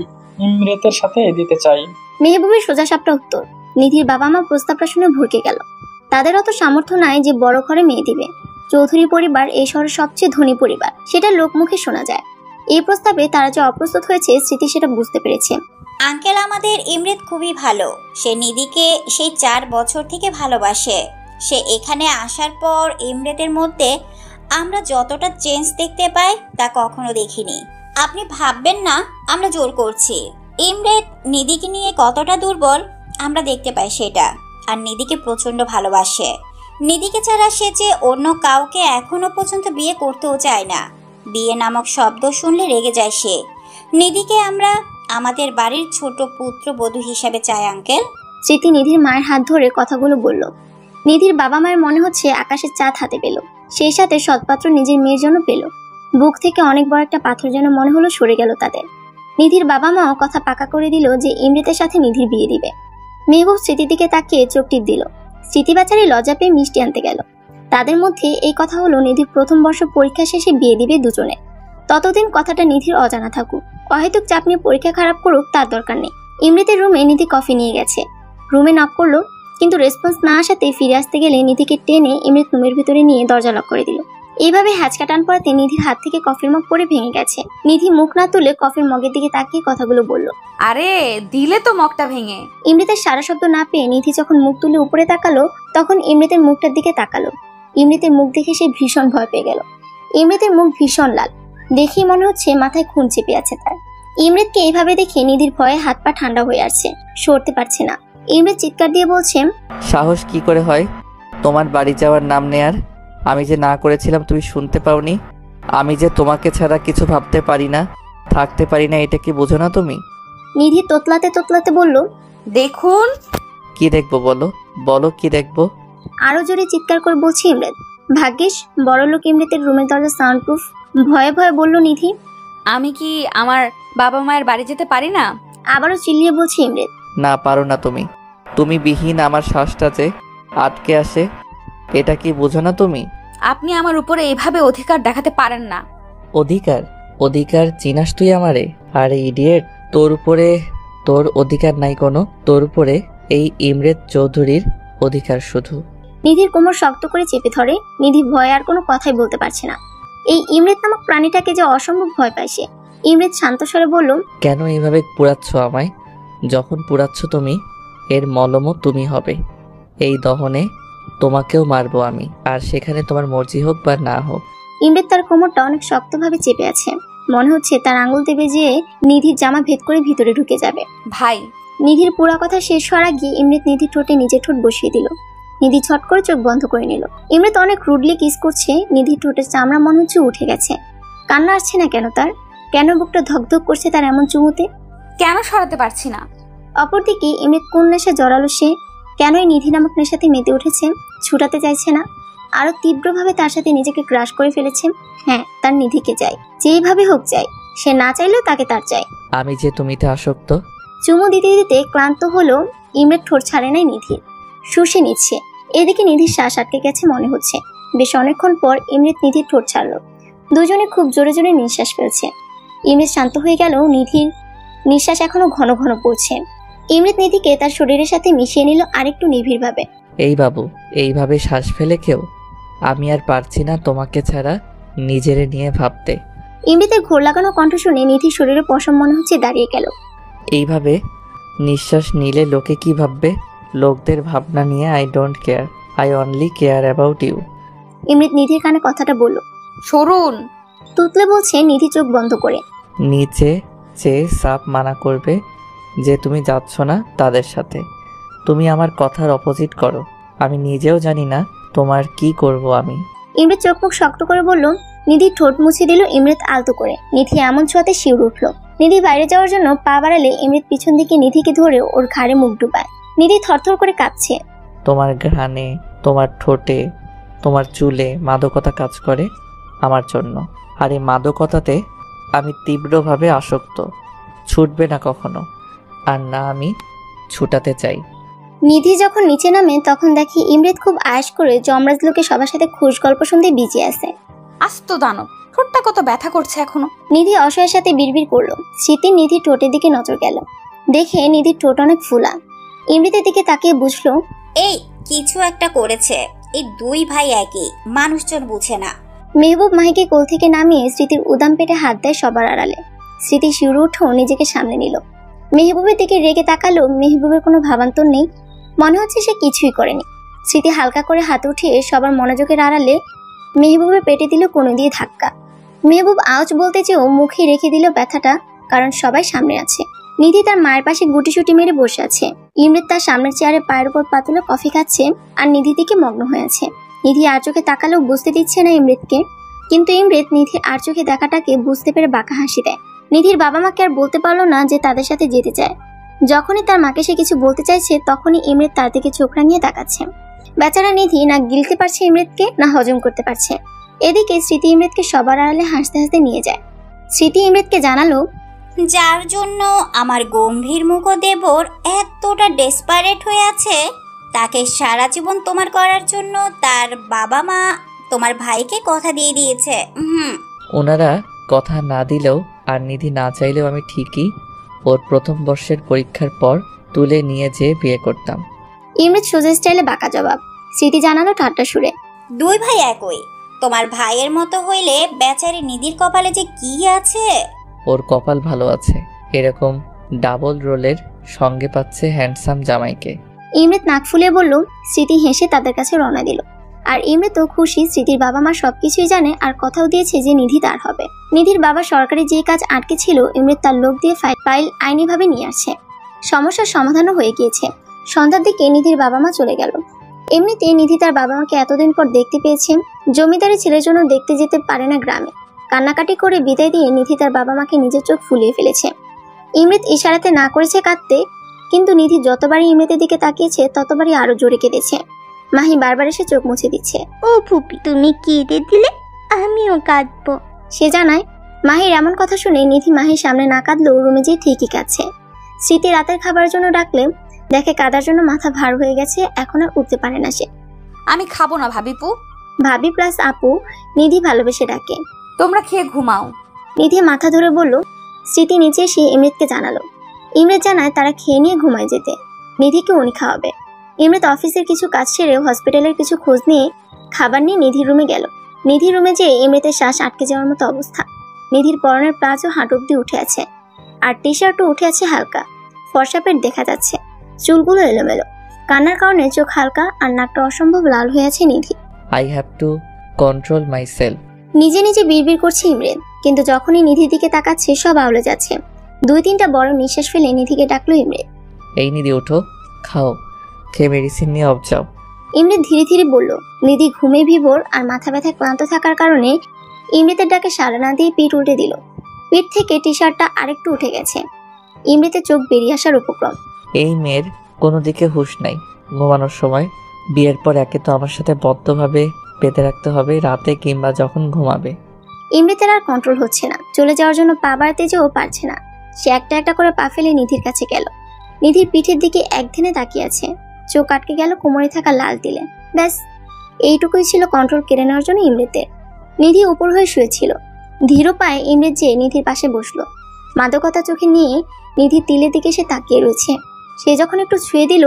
ইমরেতের সাথে দিতে চাই। মেহবুবের সোজা সাপটা উত্তর। নিধির বাবা মা প্রস্তাবটা শুনে ভরকে গেল। তাদের অত সামর্থ্য নাই যে বড় ঘরে মেয়ে দিবে। চৌধুরী পরিবার এই শহরের সবচেয়ে ধনী পরিবার, সেটা লোকমুখে শোনা যায়। এই প্রস্তাবে তারা যে অপ্রস্তুত হয়েছে স্মৃতি সেটা বুঝতে পেরেছে। আঙ্কেল আমাদের ইমরেদ খুবই ভালো। সে নিধিকে সেই 4 বছর থেকে ভালোবাসে। সে এখানে আসার পর ইমরেদের মধ্যে আমরা যতটা চেঞ্জ দেখতে পাই তা কখনো দেখিনি। আপনি ভাববেন না আমরা জোর করছি। ইমরেদ নিধিকে নিয়ে কতটা দুর্বল আমরা দেখতে পাই সেটা। আর নিধিকে প্রচন্ড ভালোবাসে। নিধিকে ছাড়া সে যে অন্য কাউকে এখনো পর্যন্ত বিয়ে করতেও চায় না। বিয়ে নামক শব্দ শুনলে রেগে যায় সে। নিধিকে আমরা আমাদের বাড়ির ছোট পুত্রবধূ হিসাবে চাই আঙ্কেল। স্মৃতি নিধির মায়ের হাত ধরে কথাগুলো বলল। নিধির বাবা মায়ের মনে হচ্ছে আকাশের চাঁদ হাতে পেল, সেই সাথে সৎপাত্র নিজের মেয়ের জন্য পেল। বুক থেকে অনেক বড় একটা পাথর যেন মনে হলো সরে গেল তাদের। নিধির বাবা মাও কথা পাকা করে দিল যে ইমৃতের সাথে নিধির বিয়ে দিবে। মেহবুব স্মৃতির দিকে তাকিয়ে চোখ টিপ দিল। স্মৃতি বাচারি লজ্জা পেয়ে মিষ্টি আনতে গেল। তাদের মধ্যে এই কথা হলো নিধির প্রথম বর্ষ পরীক্ষা শেষে বিয়ে দিবে দুজনে। ততদিন কথাটা নিধির অজানা থাকুক। অহেতুক চাপ নিয়ে পরীক্ষা খারাপ করুক তার দরকার নেই। ইমৃতের রুমে নিধি কফি নিয়ে গেছে। রুমে নক করলো, কিন্তু রেসপন্স না আসাতে ফিরে আসতে গেলে নিধিকে টেনে ইমৃত রুমের ভিতরে নিয়ে দরজা লক করে দিল। এইভাবে হ্যাচকা টান পড়াতে নিধির হাত থেকে কফির মগ পড়ে ভেঙে গেছে। নিধি মুখ না তুলে কফির মগের দিকে তাকিয়ে কথাগুলো বলল। আরে দিলে তো মগটা ভেঙে। ইমৃতের সারা শব্দ না পেয়ে নিধি যখন মুখ তুলে উপরে তাকালো তখন ইমৃতের মুখটার দিকে তাকালো। ইমৃতের মুখ দেখে সে ভীষণ ভয় পেয়ে গেল। ইমৃতের মুখ ভীষণ লাল, দেখেই মনে হচ্ছে মাথায় খুন চেপে আছে তার। ইমৃতকে এইভাবে দেখে নিধির ভয়ে হাত পা ঠান্ডা হয়ে আসছে, সরতে পারছে না। ইমৃত চিৎকার দিয়ে বলছে, সাহস কি করে হয় তোমার বাড়ি যাওয়ার নাম নেয়ার? আমি যে না করেছিলাম তুমি শুনতে পাওনি? আমি যে তোমাকে ছাড়া কিছু ভাবতে পারি না, থাকতে পারি না, এটা কি বোঝো না তুমি? নিধি তোতলাতে তোতলাতে বলল, দেখুন। কি দেখবো বলো, বলো কি দেখবো? আরো জোরে চিৎকার করে বলছে ইমৃত। ভাগ্যিস বড়লোক ইমৃতের রুমের দরজা সাউন্ডপ্রুফ। ভয়ে ভয়ে বলল নিধি, আমি কি আমার বাবা মায়ের বাড়ি যেতে পারি না? আবারও চিল্লিয়ে বলছে ইমৃত। না পারো না তুমি। তুমি বিহীন আমার শ্বাসটা যে আটকে আসে, এটা কি বোঝো না তুমি? আপনি আমার উপরে এইভাবে অধিকার দেখাতে পারেন না। অধিকার? অধিকার চিনাস তুই আমারে? আরে ইডিয়েট, তোর উপরে তোর অধিকার নাই কোনো। তোর উপরে এই ইমরেত চৌধুরীর অধিকার শুধু। নিধির কোমর শক্ত করে চেপে ধরে। নিধি ভয়ে আর কোনো কথাই বলতে পারছে না। এই ইমৃত নামক প্রাণীটাকে যে অসম্ভব ভয় পায় সে। ইমৃত শান্ত স্বরে বলল, কেন এইভাবে পুড়াচ্ছ আমায়? যখন পুড়াচ্ছ তুমি, এর মলমও তুমি হবে। এই দহনে তোমাকেও মারবো আমি, আর সেখানে তোমার মর্জি হোক বা না হোক। ইমৃত তার কোমরটা অনেক শক্তভাবে চেপে আছে। মনে হচ্ছে তার আঙুল দেবে যে নিধির জামা ভেদ করে ভিতরে ঢুকে যাবে। ভাই। নিধির পুরা কথা শেষ হওয়ার আগে ইমৃত নিধির ঠোঁটে নিজের ঠোঁট বসিয়ে দিল। নিধি ছট করে চোখ বন্ধ করে নিল। ইমৃত অনেক রুডলি কিস করছে। নিধির ঠোঁটের চামড়া মনে হচ্ছে উঠে গেছে। কান্না আসছে না কেন তার? কেন বুকটা ধকধক করছে তার এমন চুমুতে? কেন সরাতে পারছি না? অপরদিকে ইমরিত কোন নেশা জড়ালো সে, কেনই নিধি নামক নেশাতে মেতে উঠেছে, ছুটাতে চাইছে না, আরো তীব্রভাবে তার সাথে নিজেকে ক্রাশ করে ফেলেছে। হ্যাঁ, তার নিধিকে চাই, যেইভাবে হোক চাই, সে না চাইলেও তাকে তার চাই। আমি যে তুমিতে আসক্ত। চুমু দিতে দিতে ক্লান্ত হলো ইমরিত, ঠোঁট ছাড়ে নাই নিধি, শুষে নিচ্ছে। এদিকে নিধির শ্বাস আটকে গেছে মনে হচ্ছে। বেশ অনেকক্ষণ পর ইমরিত নিধির ঠোঁট ছাড়লো। দুজনে খুব জোরে জোরে নিঃশ্বাস ফেলছে। ইমরিত শান্ত হয়ে গেল, নিধির নিঃশ্বাস এখনো ঘন ঘন পড়ছে। ইমরিত নিধিকে তার শরীরের সাথে মিশিয়ে নিল আরেকটু নিবিড়ভাবে। এই বাবু, এইভাবে শ্বাস ফেলে কেউ? আমি আর পারছি না তোমাকে ছাড়া নিজেরে নিয়ে ভাবতে। ইমরিতের ঘোর লাগানো কণ্ঠ শুনে নিধির শরীরে পশম মনে হচ্ছে দাঁড়িয়ে গেল। এইভাবে নিঃশ্বাস নিলে লোকে কি ভাববে? লোকদের ভাবনা নিয়ে I don't care, I only care about you. Imrit নিধির কানে কথাটা বলল। সরুন। তুতলে বলছে নিধি চোখ বন্ধ করে। নিচে চেয়ে সাপ মানা করবে যে তুমি যাচ্ছ না তাদের সাথে। তুমি আমার কথার অপোজিট করো। আমি নিজেও জানি না তোমার কি করব আমি। ইমরিত চোখ মুখ শক্ত করে বলল। নিধির ঠোঁট মুছে দিল ইমরিত আলতো করে। নিধি এমন ছোঁয়াতে শিউরে উঠল। নিধি বাইরে যাওয়ার জন্য পা বাড়ালে ইমরিত পিছন দিকে নিধিকে ধরে ওর ঘাড়ে মুখ ডুবায়। নিধি থরথর করে কাঁপছে। তোমার ঘ্রাণে, তোমার ঠোঁটে, তোমার চুলে মাদকতা কাজ করে আমার জন্য। আর এই মাদকতাতে আমি তীব্রভাবে আসক্ত। ছুটবে না কখনো, আর না আমি ছুটাতে চাই। নিধি যখন নিচে নামে তখন দেখি ইমরিত খুব আয়েশ করে যমরাজ লোকে সবার সাথে খুশ গল্প শুনতে বিজি আছে। আস্ত দানব, ঠোঁটটা কত ব্যথা করছে এখনো। নিধি অসহায়ের সাথে বিড়বিড় করলো। স্মৃতির নিধির ঠোঁটের দিকে নজর গেল। দেখে নিধির ঠোঁট অনেক ফুলা। ইমরিতের দিকে তাকিয়ে বুঝলো এই কিছু একটা করেছে। এই দুই ভাই একই, মানুষজন বুঝে না। মেহবুব মাহিকে কোল থেকে নামিয়ে স্মৃতির উদাম পেটে হাত দেয় সবার আড়ালে। স্মৃতি শিউরে উঠেও নিজেকে সামনে নিল। মেহবুবের দিকে রেগে তাকালো। মেহবুবের কোনো ভাবান্তর নেই, মনে হচ্ছে সে কিছুই করেনি। স্মৃতি হালকা করে হাত উঠিয়ে সবার মনোযোগের আড়ালে মেহবুবের পেটে দিল কোনো দিয়ে ধাক্কা। মেহবুব আওয়াজ বলতে চেয়েও মুখে রেখে দিল ব্যথাটা, কারণ সবাই সামনে আছে। নিধি তার মায়ের পাশে গুটিসুটি মেরে বসে আছে। ইমরিত তার সামনের চেয়ারে পায়ের উপর পাতলে কফি খাচ্ছে আর নিধি দিকে মগ্ন হয়ে আছে। নিধি আর চোখে তাকালেও বুঝতে দিচ্ছে না ইমরিতকে, কিন্তু ইমরিত নিধির আর চোখে দেখাটাকে বুঝতে পেরে বাঁকা হাসি দেয়। নিধির বাবা মাকে আর বলতে পারলো না যে তাদের সাথে যেতে চায়। যখনই তার মাকে সে কিছু বলতে চাইছে তখনই ইমরিত তার দিকে চোখ রাঙিয়ে তাকাচ্ছে। বেচারা নিধি না গিলতে পারছে ইমরিতকে, না হজম করতে পারছে। এদিকে স্মৃতি ইমরিতকে সবার আড়ালে হাসতে হাসতে নিয়ে যায়। স্মৃতি ইমরিতকে জানালো, যার জন্য আমার গম্ভীর মুখ দেবর এতটা ডেসপারেট হয়ে আছে, তাকে সারা জীবন তোমার করার জন্য তার বাবা মা তোমার ভাইকে কথা দিয়ে দিয়েছে। ওনারা কথা না দিলেও আর নিধি না চাইলেও আমি ঠিকই ওর প্রথম বর্ষের পরীক্ষার পর তুলে নিয়ে যেয়ে বিয়ে করতাম। ইমরিত সোজা স্টাইলে বাঁকা জবাব। স্মৃতি জানালো ঠাট্টা সুরে, দুই ভাই একই, তোমার ভাইয়ের মতো হইলে বেচারি নিধির কপালে যে কি আছে। ওর কপাল ভালো আছে, এরকম ডাবল রোলের সঙ্গে পাচ্ছে হ্যান্ডসাম জামাইকে। ইমরিত নাক ফুলিয়ে বলল। স্মৃতি হেসে তাদের কাছে রওনা দিল। আর ইমরিতও খুশি, স্মৃতির বাবা মা সবকিছুই জানে আর কথাও দিয়েছে যে নিধি তার হবে। নিধির বাবা সরকারি যে কাজ আটকে ছিল ইমরিত তার লোক দিয়ে ফাইল আইনিভাবে নিয়ে আসছে। সমস্যার সমাধানও হয়ে গিয়েছে। সন্ধ্যার দিকে নিধির বাবা মা চলে গেল। এমনিতে নিধি তার বাবা মাকে এতদিন পর দেখতে পেয়েছে। জমিদারি ছেলের জন্য দেখতে যেতে পারে না গ্রামে। কান্নাকাটি করে বিদায় দিয়ে নিধি তার বাবা মাকে নিজের চোখ ফুলিয়ে ফেলেছে। ইমরিত ইশারাতে না করেছে কাঁদতে, কিন্তু নিধি যতবারই ইমরিতের দিকে তাকিয়েছে ততবারই আরো জোরে কেঁদেছে। মাহি বারবার এসে চোখ মুছে দিচ্ছে। ও ফুপি, তুমি কেঁদে দিলে আমিও কাঁদবো। সে জানায়। মাহির এমন কথা শুনে নিধি মাহির সামনে না কাঁদলেও রুমে যেয়ে ঠিকই কাঁদছে। স্মৃতি রাতের খাবারের জন্য ডাকলে দেখে কাদার জন্য মাথা ভার হয়ে গেছে, এখন আর উঠতে পারে না সে। আমি খাবো না ভাবিপু। ভাবি প্লাস আপু নিধি ভালোবেসে ডাকে। তোমরা খেয়ে ঘুমাও। নিধি মাথা ধরে বলল। স্মৃতি নিচে এসে ইমরিতকে জানালো। ইমরিত জানায় তারা খেয়ে নিয়ে ঘুমায় যেতে, নিধিকে উনি খাওয়াবে। ইমরিত অফিসের কিছু কাজ সেরে হসপিটালের কিছু খোঁজ নিয়ে খাবার নিয়ে নিধির রুমে গেল। নিধির রুমে যেয়ে ইমরিতের শ্বাস আটকে যাওয়ার মতো অবস্থা। নিধির পরনের প্লাজো হাঁটু অব্দি উঠে আছে, আর টি শার্টও উঠে আছে হালকা। ফর্সা পেট দেখা যাচ্ছে, চুলগুলো এলোমেলো। কান্নার কারণে চোখ হালকা আর নাকটা অসম্ভব লাল হয়ে আছে Nidhi. I have to control myself. নিজে নিজে বিড়বিড় করছে ইমরিত, কিন্তু যখনই নিধির দিকে তাকাচ্ছে সব আউলে যাচ্ছে। 2-3টা বড় নিঃশ্বাস ফেলে নিধিকে ডাকলো ইমরিত। এই নিধি ওঠো, খাও, খেয়ে মেডিসিন নিয়ে অফ যাও। ইমরিত ধীরে ধীরে বলল। নিধি ঘুমে ভিভোর আর মাথা ব্যথা ক্লান্ত থাকার কারণে ইমরিতের ডাকে সাড়া না দিয়ে পিঠ উল্টে দিল। পিঠ থেকে টি শার্টটা আরেকটু উঠে গেছে। ইমৃতের চোখ বেরিয়ে আসার উপক্রম। এই মেয়ের কোনো দিকে হুঁশ নাই। ঘুমানোর সময় বিয়ের পর একে তো আমার সাথে বদ্ধভাবে বেঁধে রাখতে হবে, রাতে কিংবা যখন ঘুমাবে। ইমৃতের আর কন্ট্রোল হচ্ছে না, চলে যাওয়ার জন্য পা বাড়াতে যেও পারছে না। সে একটা একটা করে পা ফেলে নিধির কাছে গেল। নিধির পিঠের দিকে একধানে তাকিয়ে আছে, চোখ আটকে গেল কোমরে থাকা লাল তিলে। ব্যাস, এইটুকুই ছিল কন্ট্রোল কেড়ে নেওয়ার জন্য ইমৃতের। নিধি উপর হয়ে শুয়েছিল। ধীর পায়ে ইমৃত যেয়ে নিধির পাশে বসলো। মাদকতা চোখে নিয়ে নিধির তিলের দিকে সে তাকিয়ে রয়েছে। সে যখন একটু ছুঁয়ে দিল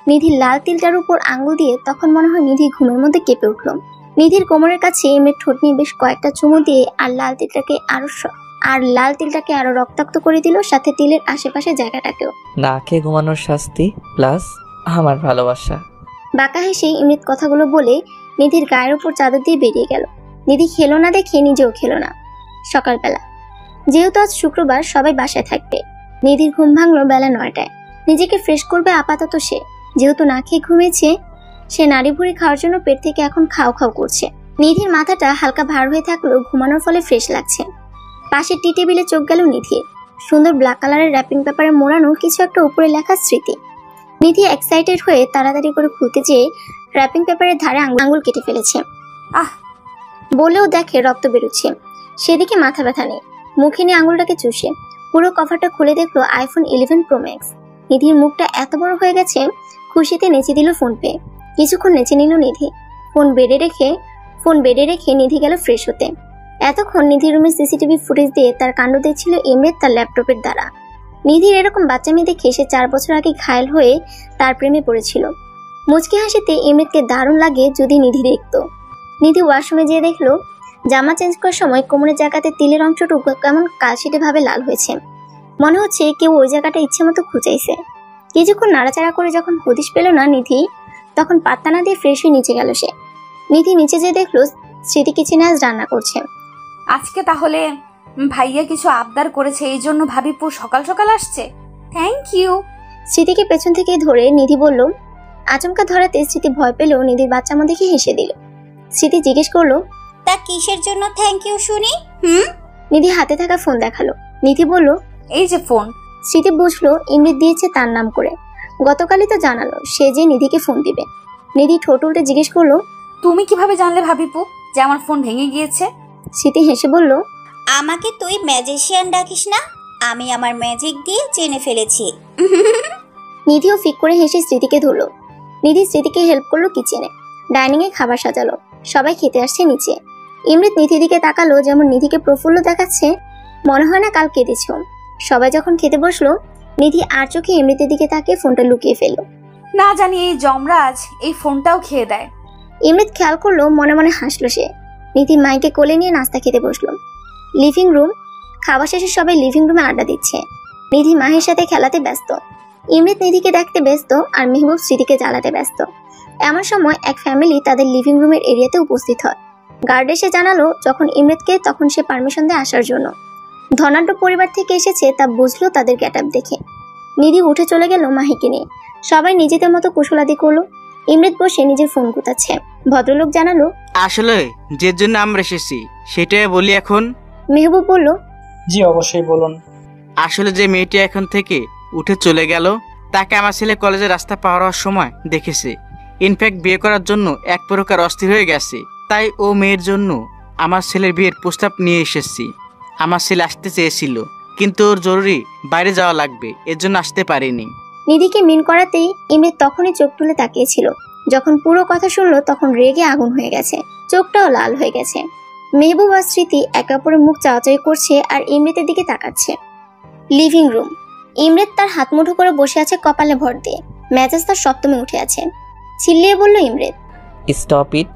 নিধির লাল তিলটার উপর আঙুল দিয়ে, তখন মনে হয় নিধি ঘুমের মধ্যে কেঁপে উঠল। নিধির কোমরের কাছে ইমৃত ঠোঁট নিয়ে বেশ কয়েকটা চুমু দিয়ে আর লাল তিলটাকে আরো রক্তাক্ত করে দিল, সাথে তিলের আশেপাশে জায়গাটাকেও। না খেয়ে ঘুমানোর শাস্তি প্লাস আমার ভালোবাসা। বাঁকা হেসে ইমৃত কথাগুলো বলে নিধির গায়ের উপর চাদর দিয়ে বেরিয়ে গেল। নিধি খেলো না দেখে নিজেও খেলো না। সকালবেলা, যেহেতু আজ শুক্রবার, সবাই বাসায় থাকবে। নিধির ঘুম ভাঙলো বেলা 9টায়। নিজেকে ফ্রেশ করবে আপাতত সে, যেহেতু না খেয়ে ঘুমিয়েছে। সে নাড়ি ভুড়ি খাওয়ার জন্য পেট থেকে এখন খাও খাও করছে। নিধির মাথাটা হালকা ভার হয়ে থাকলেও ঘুমানোর ফলে ফ্রেশ লাগছে। পাশের টি টেবিলে চোখ গেল নিধির। সুন্দর ব্ল্যাক কালারের র্যাপিং পেপারে মোড়ানো কিছু একটা উপরে লেখা স্মৃতি। নিধি এক্সাইটেড হয়ে তাড়াতাড়ি করে খুলতে যেয়ে র্যাপিং পেপারের ধারে আঙুল কেটে ফেলেছে। আহ! বলেও দেখে রক্ত বেরোচ্ছে। সেদিকে মাথা ব্যথা নেই, মুখে নিয়ে আঙুলটাকে চুষে পুরো কভারটা খুলে দেখলো আইফোন 11 প্রো ম্যাক্স। নিধির মুখটা এত বড় হয়ে গেছে, খুশিতে নেচে দিল ফোন পে। কিছুক্ষণ নেচে নিল নিধি। ফোন বেডে রেখে নিধি গেল ফ্রেশ হতে। এতক্ষণ নিধির রুমে সিসিটিভি ফুটেজ দিয়ে তার কাণ্ড দেখছিল ইমৃত তার ল্যাপটপের দ্বারা। নিধির এরকম বাচ্চা মেয়ে দেখে সে 4 বছর আগে ঘায়েল হয়ে তার প্রেমে পড়েছিল। মুচকি হাসিতে ইমৃতকে দারুণ লাগে যদি নিধি দেখত। নিধি ওয়াশরুমে যেয়ে দেখলো জামা চেঞ্জ করার সময় কোমরের জায়গাতে তিলের অংশটুকু কেমন কালশিটে ভাবে লাল হয়েছে। মনে হচ্ছে কেউ ওই জায়গাটা ইচ্ছে মতো খুঁচাইছে। কিছুক্ষণ নাড়াচাড়া করে যখন হদিশ পেল না নিধি, তখন পাত্তা না দিয়ে ফ্রেশ হয়ে নিচে গেল সে। নিধি নিচে যেয়ে দেখলো স্মৃতি কিচেনে আজ রান্না করছে। আজকে তাহলে ভাইয়া কিছু আবদার করেছে, এই জন্য ভাবিপু সকাল সকাল আসছে। Thank you. স্মৃতিকে পেছন থেকে ধরে নিধি বলল। আচমকা ধরাতে স্মৃতি ভয় পেলেও নিধির বাচ্চামো দেখে হেসে দিল। স্মৃতি জিজ্ঞেস করলো, তা কিসের জন্য থ্যাংক ইউ শুনি? নিধি হাতে থাকা ফোন দেখালো। নিধি বলল, এই যে ফোন। স্মৃতি বুঝলো ইমৃত দিয়েছে তার নাম করে। গতকালই তো জানালো সে যে নিধিকে ফোন দিবে। নিধি ঠোঁট উল্টে জিজ্ঞেস করলো, তুমি কিভাবে জানলে ভাবিপু যে আমার ফোন ভেঙে গিয়েছে? স্মৃতি হেসে বলল, আমাকে তুই ম্যাজিশিয়ান ডাকিস না, আমি আমার ম্যাজিক দিয়ে চেনে ফেলেছি। নিধিও ফিক করে হেসে স্মৃতিকে ধরলো। নিধি স্মৃতিকে হেল্প করলো কিচেনে। ডাইনিং এ খাবার সাজালো। সবাই খেতে আসছে নিচে। ইমৃত নিধির দিকে তাকালো, যেমন নিধিকে প্রফুল্ল দেখাচ্ছে। মনে হয় না কাল কেঁদেছ। সবাই যখন খেতে বসলো, নিধি আর চোখে ইমৃতের দিকে তাকিয়ে ফোনটা লুকিয়ে ফেললো। না জানি এই যমরাজ এই ফোনটাও খেয়ে দেয়। ইমৃত খেয়াল করলো, মনে মনে হাসলো সে। নিধি মাইকে কোলে নিয়ে নাস্তা খেতে বসলো। Living room. খাওয়া শেষে সবাই লিভিং রুমে আড্ডা দিচ্ছে। নিধি মাহির সাথে খেলাতে ব্যস্ত। ইমৃত নিধিকে দেখতে ব্যস্ত আর মেহবুব স্মৃতিকে জ্বালাতে ব্যস্ত। এমন সময় এক ফ্যামিলি তাদের লিভিং রুমের এরিয়াতে উপস্থিত হয়। গার্ড এসে জানালো যখন ইমৃতকে, তখন সে পারমিশন দেয় আসার জন্য। ধনাঢ্য পরিবার থেকে এসেছে তা বুঝলো তাদের গেটআপ দেখে। নিধি উঠে চলে গেল মাহিকে নিয়ে। সবাই নিজেদের মতো কুশলাদি করলো। ইমৃত বসে নিজের ফোন গুতাচ্ছে। ভদ্রলোক জানালো, আসলে যে জন্য আমরা এসেছি সেটাই বলি এখন। মেহবুব বলল, জি অবশ্যই বলুন। আসলে যে মেয়েটি এখন থেকে উঠে চলে গেল, তাকে আমার ছেলে কলেজের রাস্তা পার হওয়ার সময় দেখেছে। ইনফ্যাক্ট বিয়ে করার জন্য এক প্রকার অস্থির হয়ে গেছে। তাই ও মেয়ের জন্য আমার ছেলের বিয়ের প্রস্তাব নিয়ে এসেছি। আমার ছেলে আসতে চেয়েছিল, কিন্তু ওর জরুরি বাইরে যাওয়া লাগবে, এর জন্য আসতে পারেনি। নিধিকে মিন করাতেই ইমৃত তখনই চোখ তুলে তাকিয়েছিল। যখন পুরো কথা শুনলো তখন রেগে আগুন হয়ে গেছে, চোখটাও লাল হয়ে গেছে। মেহবুব আর স্মৃতি একে অপরের মুখ চাওয়াচাই করছে আর ইমৃতের দিকে তাকাচ্ছে। Living room. ইমৃত তার হাত মুঠো করে বসে আছে কপালে ভর দিয়ে। মেজাজ তার সপ্তমে উঠে আছে। চিল্লিয়ে বলল ইমৃত, স্টপ ইট।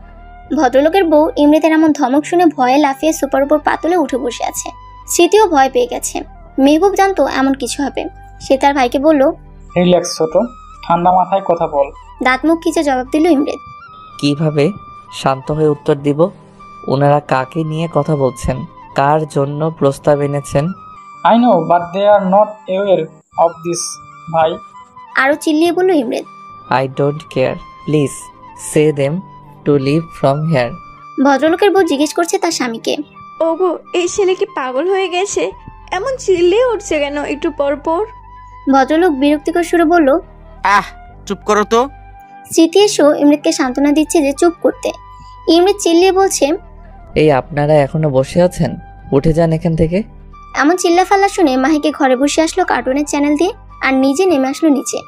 ভদ্রলোকের বউ ইমৃতের এমন ধমক শুনে ভয়ে লাফিয়ে সুপার উপর পাতলে উঠে বসে আছে। স্মৃতিও ভয় পেয়ে গেছে। মেহবুব জানতো এমন কিছু হবে। সে তার ভাইকে বলল, রিল্যাক্স ছোট, ঠান্ডা মাথায় কথা বল। দাঁত মুখ খিচে জবাব দিল ইমৃত। কিভাবে শান্ত হয়ে উত্তর দিব? ওনারা কাকে নিয়ে কথা বলছেন, কার জন্য প্রস্তাব এনেছেন? I know but they are not aware of this ভাই। আরো চিল্লিয়ে বলল Imrit, I don't care, please say them to leave from here. ভদ্রলোকের বউ জিজ্ঞেস করছে তার স্বামীকে, ওগো এই ছেলে কি পাগল হয়ে গেছে? এমন চিল্লিয়ে উঠছে কেন একটু পর পর? ভদ্রলোক বিরক্তিকর সুরে বলল, আহ চুপ করো তো। স্মৃতি এসেও ইমরিতকে সান্ত্বনা দিচ্ছে যে চুপ করতে। ইমরিত চিল্লিয়ে বলছে, এই আপনারা এখনো বসে আছেন, উঠে যান এখান থেকে। এমন চিল্লাফাল্লা শুনে মাহিকে ঘরে বসে আসলো কার্টুনের চ্যানেল দিয়ে আর নিজে নেমে আসলো নিচে।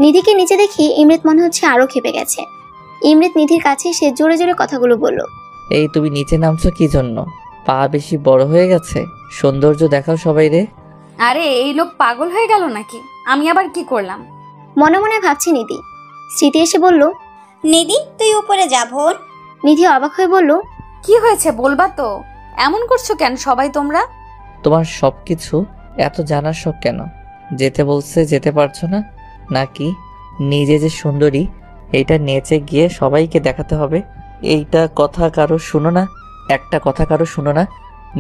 নিধিকে নিচে দেখি ইমরিত মনে হচ্ছে আরো খেপে গেছে। ইমরিত নিধির কাছে সে জোরে জোরে কথাগুলো বলল, এই তুমি নিচে নামছো কি জন্য? পা বেশি বড় হয়ে গেছে? সৌন্দর্য দেখাও সবাই রে। আরে এই লোক পাগল হয়ে গেল নাকি? আমি আবার কি করলাম? মনে মনে ভাবছে নিধি। স্মৃতি এসে বলল, নিধি তুই উপরে যা বোন। নিধি অবাক হয়ে বলল, কি হয়েছে বলবা তো? এমন করছো কেন সবাই তোমরা? তোমার সবকিছু এত জানার শখ কেন? যেতে বলছে যেতে পারছো না নাকি? নিজে যে সুন্দরী এইটা নেচে গিয়ে সবাইকে দেখাতে হবে, এইটা কথা কারো শুনো না? একটা কথা কারো শুনো না?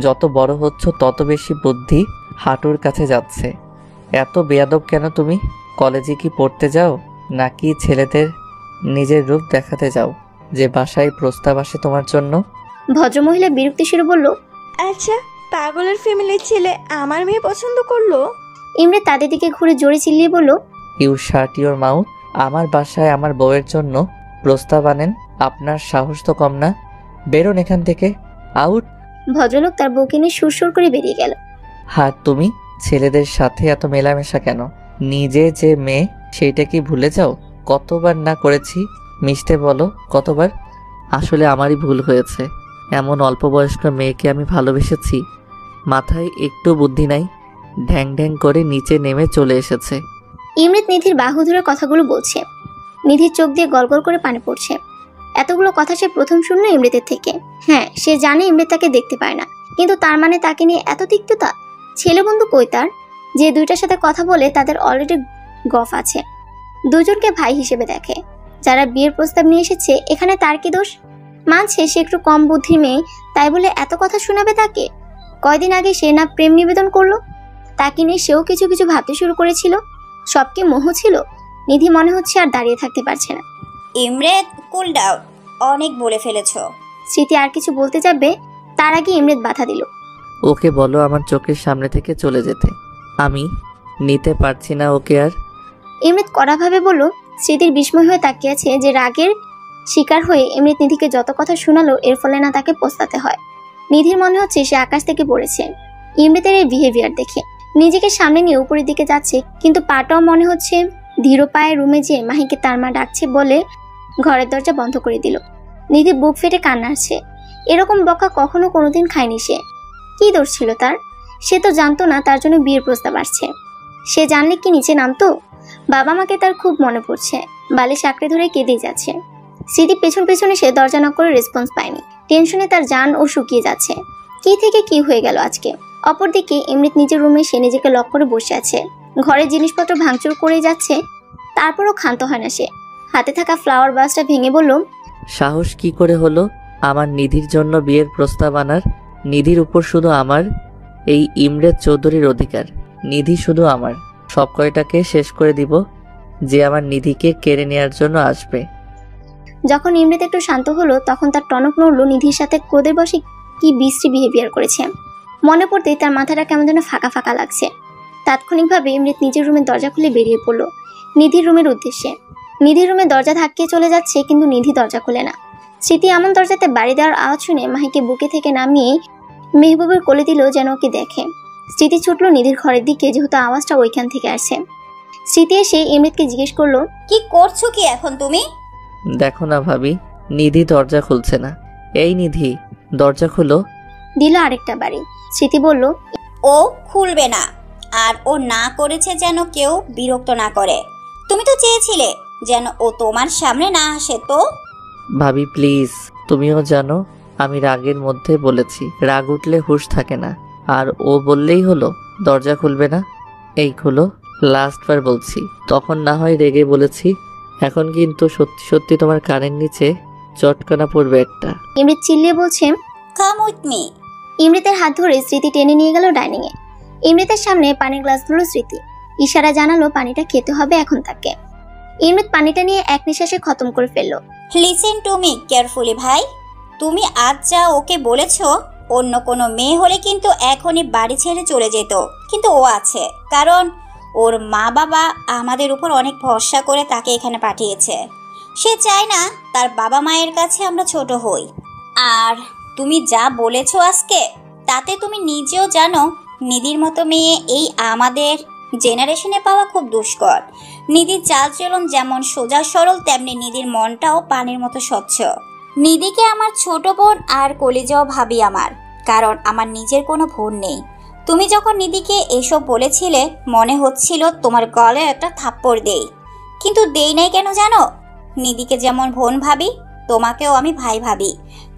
যত বড় হচ্ছ তত বেশি বুদ্ধি হাঁটুর কাছে যাচ্ছে। এত বেয়াদব কেন তুমি? কলেজে কি পড়তে যাও নাকি ছেলেদের নিজের রূপ দেখাতে যাও যে বাসায় প্রস্তাব আসে তোমার জন্য? ভদ্রমহিলা বিরক্তি সুরে বলল, আচ্ছা পাগলের ফ্যামিলির ছেলে আমার মেয়ে পছন্দ করলো? ইমরিত তাদের দিকে ঘুরে জোরে চিল্লিয়ে বলল, ইউ শার্ট ইউর মাউথ। আমার বাসায় আমার বউয়ের জন্য প্রস্তাব আনেন? আপনার সাহস তো কম না? বেরোন এখান থেকে, আউট। ভদ্রলোক তার বউকে নিয়ে সুরসুর করে বেরিয়ে গেল। হ্যাঁ, তুমি ছেলেদের সাথে এত মেলামেশা কেন? নিজে যে মেয়ে সেইটা কি ভুলে যাও? কতবার না করেছি মিশতে, বলো কতবার? আসলে আমারই ভুল হয়েছে, এমন অল্প বয়স্ক মেয়েকে আমি ভালোবেসেছি। মাথায় একটু বুদ্ধি নাই, ঢ্যাং ঢ্যাং করে নিচে নেমে চলে এসেছে। ইমরিত নিধির বাহু ধরে কথাগুলো বলছে। নিধির চোখ দিয়ে গলগল করে পানি পড়ছে। এতগুলো কথা সে প্রথম শুনলো ইমরিতের থেকে। হ্যাঁ, সে জানে ইমরিত তাকে দেখতে পায় না, কিন্তু তার মানে তাকে নিয়ে এত তিক্ততা? ছেলে বন্ধু কই তার, যে দুইটার সাথে কথা বলে তাদের অলরেডি গফ আছে। দুজনকে ভাই হিসেবে দেখে। যারা বিয়ের প্রস্তাব নিয়ে এসেছে এখানে তার কি দোষ? মানছে সে একটু কম বুদ্ধির মেয়ে, তাই বলে এত কথা শোনাবে তাকে? কয়দিন আগে সে না প্রেম নিবেদন করলো, তাকে নিয়ে সেও কিছু কিছু ভাবতে শুরু করেছিল। সব কি মোহ ছিল? নিধি মনে হচ্ছে আর দাঁড়িয়ে থাকতে পারছে না। ইমরেত কুল ডাউন, অনেক বলে ফেলেছো। স্মৃতি আর কিছু বলতে যাবে, তার আগে ইমরেত বাধা দিল। ওকে বলো আমার চোখের সামনে থেকে চলে যেতে, আমি নিতে পারছি না ওকে আর। ইমরেত কড়াভাবে বলল। স্মৃতির বিস্ময় হয়ে তাকিয়ে আছে যে রাগের শিকার হয়ে ইমরেত নিধিকে যত কথা শোনালো এর ফলে না তাকে পস্তাতে হয়। নিধির মনে হচ্ছে সে আকাশ থেকে পড়েছে ইমরেতের এই বিহেভিয়ার দেখে। নিজেকে সামনে নিয়ে উপরের দিকে যাচ্ছে, কিন্তু পাটাও মনে হচ্ছে ধীর পায়ে রুমে যেয়ে মাহিকে তার মা ডাকছে বলে ঘরের দরজা বন্ধ করে দিল। নিধি বুক ফেটে কান্না আসছে। এরকম বকা কখনো কোনোদিন খায়নি সে। কি দোষ ছিল তার? সে তো জানতো না তার জন্য বিয়ের প্রস্তাব আসছে। সে জানলে কি নিচে নামতো? বাবা মাকে তার খুব মনে পড়ছে। বালিশ আঁকড়ে ধরে কেঁদেই যাচ্ছে। স্মৃতি পেছন পেছনে সে দরজা নক করে রেসপন্স পায়নি। টেনশনে তার জান ও শুকিয়ে যাচ্ছে। কি থেকে কি হয়ে গেল আজকে? অপরদিকে ইমরিত নিজের রুমে সে নিজেকে লক করে বসে আছে। ঘরের জিনিসপত্র ভাঙচুর করে যাচ্ছে, তারপরও ক্ষান্ত হয় না সে। হাতে থাকা ফ্লাওয়ার বাসটা ভেঙে বলল, সাহস কি করে হলো আমার নিধির জন্য বিয়ের প্রস্তাব আনার? নিধির উপর শুধু আমার এই ইমরেত চৌধুরীর অধিকার। নিধি শুধু আমার। সব কয়টাকে শেষ করে দিব যে আমার নিধিকে কেড়ে নেওয়ার জন্য আসবে। যখন ইমরিত একটু শান্ত হলো তখন তার টনক নড়ল। নিধির সাথে ক্রোধের বশে কি বিশ্রী বিহেভিয়ার করেছে মনে পড়তেই তার মাথাটা কেমন যেন ফাঁকা ফাঁকা লাগছে। তাৎক্ষণিকভাবে ইমরিত নিজের রুমের দরজা খুলে বেরিয়ে পড়ল নিধির রুমের উদ্দেশ্যে। নিধির রুমে দরজা ধাক্কিয়ে চলে যাচ্ছে, কিন্তু নিধি দরজা খুলে না। স্মৃতি এমন দরজাতে বাড়ি দেওয়ার আওয়াজ শুনে মাহিকে বুকে থেকে নামিয়ে মেহবুবের কোলে দিল যেন ওকে দেখে। স্মৃতি ছুটলো নিধির ঘরের দিকে, যেহেতু আওয়াজটা ওইখান থেকে আসছে। স্মৃতি এসে ইমরিতকে জিজ্ঞেস করলো, কি করছো কি এখন তুমি? দেখো না ভাবি, নিধি দরজা খুলছে না। এই নিধি, দরজা খুলো। দিল আরেকটা বাড়ি। স্মৃতি বলল, ও খুলবে না, আর ও না করেছে যেন কেউ বিরক্ত না করে। তুমি তো চেয়েছিলে যেন ও তোমার সামনে না আসে। তো ভাবি প্লিজ, তুমিও জানো আমি রাগের মধ্যে বলেছি, রাগ উঠলে হুঁশ থাকে না। আর ও বললেই হলো দরজা খুলবে না। এই খুলো, লাস্টবার বলছি। তখন না হয় রেগে বলেছি, এখন কিন্তু সত্যি সত্যি তোমার কানের নিচে চটকানা পড়বে একটা। ইমরিত চিল্লিয়ে বলছে, কাম উইথ মি। ইমরিতের হাত ধরে স্মৃতি টেনে নিয়ে গেল ডাইনিং এ। ইমরিতের সামনে পানির গ্লাস ধরল স্মৃতি। ইশারা জানালো পানিটা খেতে হবে এখন তাকে। ইমরিত পানিটা নিয়ে এক নিঃশ্বাসে খতম করে ফেললো। লিসেন টু মি কেয়ারফুলি ভাই। তুমি আজ যা ওকে বলেছো অন্য কোনো মেয়ে হলে কিন্তু এখনই বাড়ি ছেড়ে চলে যেত, কিন্তু ও আছে কারণ ওর মা বাবা আমাদের উপর অনেক ভরসা করে তাকে এখানে পাঠিয়েছে। সে চায় না তার বাবা মায়ের কাছে আমরা ছোট হই। আর তুমি যা বলেছো আজকে, তাতে তুমি নিজেও জানো নিধির মতো মেয়ে এই আমাদের জেনারেশনে পাওয়া খুব দুষ্কর। নিধির চালচলন যেমন সোজা সরল, তেমনি নিধির মনটাও পানির মতো স্বচ্ছ। নিধিকে আমার ছোট বোন আর কলিজাও ভাবি আমার, কারণ আমার নিজের কোনো বোন নেই। তুমি যখন নিধিকে এসব বলেছিলে মনে হচ্ছিল তোমার গলায় একটা থাপ্পড় দেই, কিন্তু দেই নাই কেন জানো? নিধিকে যেমন বোন ভাবি, তোমাকেও আমি ভাই ভাবি,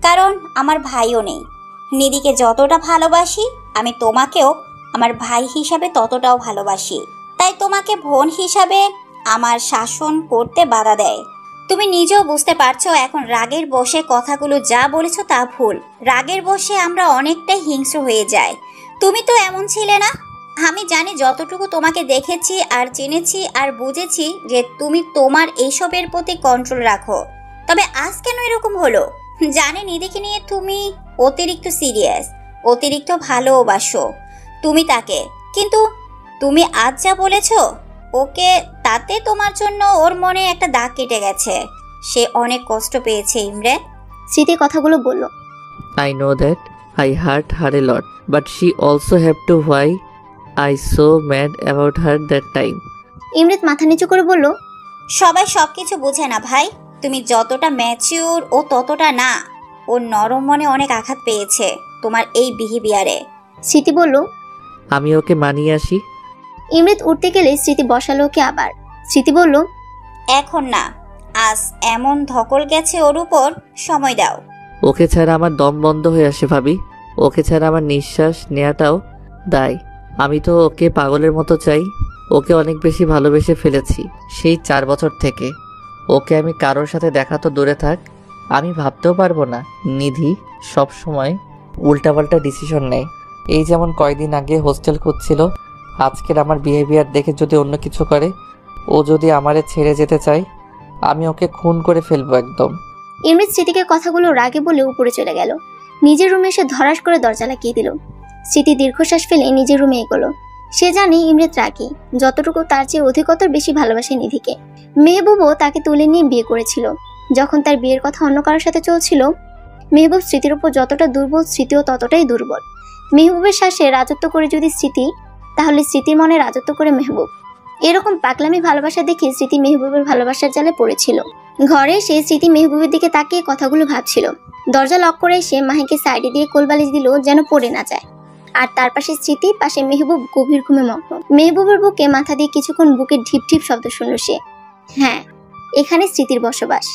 কারণ আমার ভাইও নেই। নিধিকে যতটা ভালোবাসি আমি তোমাকেও আমার ভাই হিসাবে ততটাও ভালোবাসি, তাই তোমাকে বোন হিসাবে আমার শাসন করতে বাধা দেয়। তুমি নিজেও বুঝতে পারছো এখন রাগের বশে কথাগুলো যা বলেছো তা ভুল। রাগের বশে আমরা অনেকটাই হিংস্র হয়ে যাই। তুমি তো এমন ছিলে না। আমি জানি যতটুকু তোমাকে দেখেছি আর চিনেছি আর বুঝেছি যে তুমি তোমার এইসবের প্রতি কন্ট্রোল রাখো। তবে আজ কেন এরকম হলো? জানি নিধিকে নিয়ে তুমি অতিরিক্ত সিরিয়াস, অতিরিক্ত ভালোবাসো তুমি তাকে, কিন্তু তুমি আজ যা বলেছো ওকে, তাতে তোমার জন্য ওর মনে একটা দাগ কেটে গেছে। সে অনেক কষ্ট পেয়েছে ইমরে। স্মৃতি কথাগুলো বলল। I know that I hurt her a lot, but she also have to why I so mad about her that time. ইমরাত মাথা নিচু করে বলল, সবাই সবকিছু বোঝে না ভাই। তুমি যতটা ম্যাচিউর ও ততটা না। ও নরম মনে অনেক আঘাত পেয়েছে তোমার এই বিহেভিয়ারে। স্মৃতি বলল, আমি ওকে মানিয়ে আসি। ইমরাত উঠতে গেলে স্মৃতি বসালো ওকে আবার। স্মৃতি বলল, এখন না, আজ এমন ধকল গেছে ওর উপর, সময় দাও। ওকে ছাড়া আমার দম বন্ধ হয়ে আসে ভাবি। ওকে ছাড়া আমার নিঃশ্বাস নেওয়াটাও দায়। আমি তো ওকে পাগলের মতো চাই। ওকে অনেক বেশি ভালোবেসে ফেলেছি সেই 4 বছর থেকে। ওকে আমি কারোর সাথে দেখা তো দূরে থাক, আমি ভাবতেও পারবো না। নিধি সব সময় উল্টাপাল্টা ডিসিশন নেয়। এই যেমন কয়দিন আগে হোস্টেল খুঁজছিল, আজকের আমার বিহেভিয়ার দেখে যদি অন্য কিছু করে, ও যদি আমারে ছেড়ে যেতে চায়, আমি ওকে খুন করে ফেলবো একদম। ইমরাত স্মৃতিকে কথাগুলো রাগে বলে উপরে চলে গেল। নিজের রুমে এসে ধরাস করে দরজা লাগিয়ে দিল। স্মৃতি দীর্ঘশ্বাস ফেলে নিজের রুমে এগোলো। সে জানে ইমরাত রাগী, যতটুকু তার চেয়ে অধিকতর বেশি ভালোবাসে নিধিকে। মেহবুবও তাকে তুলে নিয়ে বিয়ে করেছিল। যখন তার বিয়ের কথা অন্য কারোর সাথে চলছিল, মেহবুব স্মৃতির উপর যতটা দুর্বল, স্মৃতিও ততটাই দুর্বল। মেহবুবের শ্বাসে রাজত্ব করে যদি স্মৃতি, তাহলে স্মৃতির মনে রাজত্ব করে মেহবুব। এরকম পাগলামি ভালোবাসা দেখে স্মৃতি মেহবুবের ভালোবাসার জালে পড়েছিল। ঘরে এসে স্মৃতি মেহবুবের দিকে তাকিয়ে কথাগুলো ভাবছিল। দরজা লক করে এসে মাহিকে সাইডে দিয়ে কোলবালিশ দিল যেন পড়ে না যায়। আর তার পাশে স্মৃতি, পাশে মেহবুব গভীর ঘুমে মগ্ন। মেহবুবের বুকে মাথা দিয়ে কিছুক্ষণ বুকের ঢিপ ঢিপ শব্দ শুনল সে। হ্যাঁ, এখানে স্মৃতির বসবাস।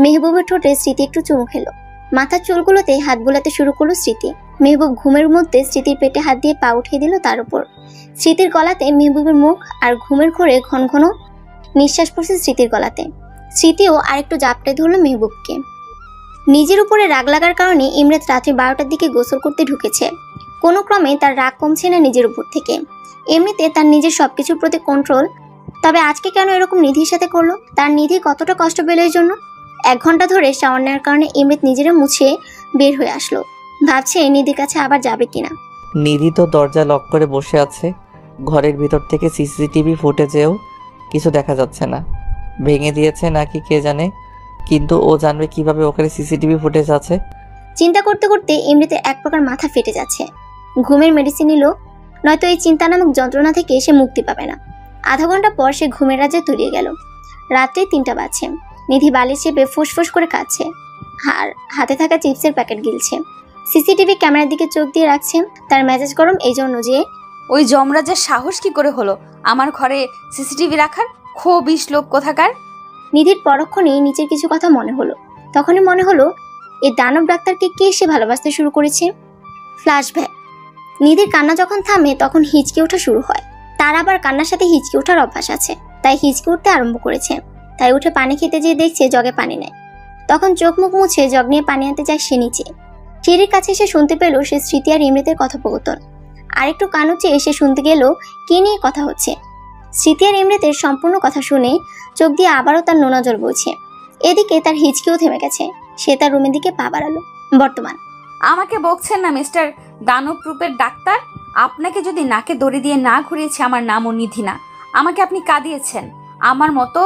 মেহবুবের ঠোঁটে স্মৃতি একটু চুমু খেলো। মাথার চুলগুলোতে হাত বোলাতে শুরু করলো স্মৃতি। মেহবুব ঘুমের মধ্যে স্মৃতির পেটে হাত দিয়ে পা উঠিয়ে দিল তার উপর। স্মৃতির গলাতে মেহবুবের মুখ, আর ঘুমের ঘোরে ঘন ঘন নিঃশ্বাস পড়ছে স্মৃতির গলাতে। স্মৃতিও আরেকটু জাপটে ধরলো মেহবুবকে। নিজের উপরে রাগ লাগার কারণে ইমরাত রাত্রি 12টার দিকে গোসল করতে ঢুকেছে। কোনো ক্রমে তার রাগ কমছে না নিজের উপর থেকে। এমনিতে তার নিজের সবকিছুর প্রতি কন্ট্রোল, তবে আজকে কেন এরকম নিধির সাথে করলো? তার নিধি কতটা কষ্ট পেল এর জন্য? 1 ঘন্টা ধরে শাওয়ার নেওয়ার কারণে ইমরাত নিজেরা মুছিয়ে বের হয়ে আসলো। ভাবছে নিধির কাছে আবার যাবে কিনা। নিধি তো দরজা লক করে বসে আছে। ঘরের ভিতর থেকে সিসিটিভি ফুটেজেও কিছু দেখা যাচ্ছে না। ভেঙে দিয়েছে নাকি কে জানে, কিন্তু ও জানবে কিভাবে ওখানে সিসিটিভি ফুটেজ আছে? চিন্তা করতে করতে এমনিতে এক প্রকার মাথা ফেটে যাচ্ছে। ঘুমের মেডিসিন নিল, নয়তো এই চিন্তা নামক যন্ত্রণা থেকে সে মুক্তি পাবে না। আধা ঘন্টা পর সে ঘুমের রাজ্যে তলিয়ে গেল। রাত্রে 3টা বাজছে। নিধি বালিশ চেপে ফুসফুস করে কাঁদছে, আর হাতে থাকা চিপসের প্যাকেট গিলছে। সিসিটিভি ক্যামেরার দিকে চোখ দিয়ে রাখছে। তার মেজাজ গরম এই জন্য যে ওই যমরাজের সাহস কি করে হলো আমার ঘরে সিসিটিভি রাখার? খোবিশ লোক কোথাকার। নিধির পরক্ষণেই নিচের কিছু কথা মনে হলো। তখনই মনে হলো এই দানব ডাক্তারকে কে সে ভালোবাসতে শুরু করেছে। ফ্ল্যাশব্যাক। নিধির কান্না যখন থামে তখন হিচকে ওঠা শুরু হয়। তার আবার কান্নার সাথে হিচকে ওঠার অভ্যাস আছে, তাই হিচকে উঠতে আরম্ভ করেছে। তাই উঠে পানি খেতে যেয়ে দেখছে জগে পানি নেয়। তখন চোখ মুখ মুছে জগ নিয়ে পানি আনতে যায় সে নিচে। সিঁড়ির কাছে এসে শুনতে পেল সে স্মৃতি আর ইমরাতের কথোপকথন। আরেকটু কান উঁচিয়ে এসে শুনতে গেল কি নিয়ে কথা হচ্ছে। স্মৃতি আর ইমরাতের সম্পূর্ণ কথা শুনে চোখ দিয়ে আবারও তার নোনা জল বইছে। এদিকে তার হিচকিও থেমে গেছে। সে তার রুমের দিকে পা বাড়ালো। বর্তমান আমাকে বকছেন না মিস্টার দানব রূপের ডাক্তার? আপনাকে যদি নাকে দড়ি দিয়ে না ঘুরিয়েছে আমার নামও নিধি না। আমাকে আপনি কাঁদিয়েছেন, আমার মতো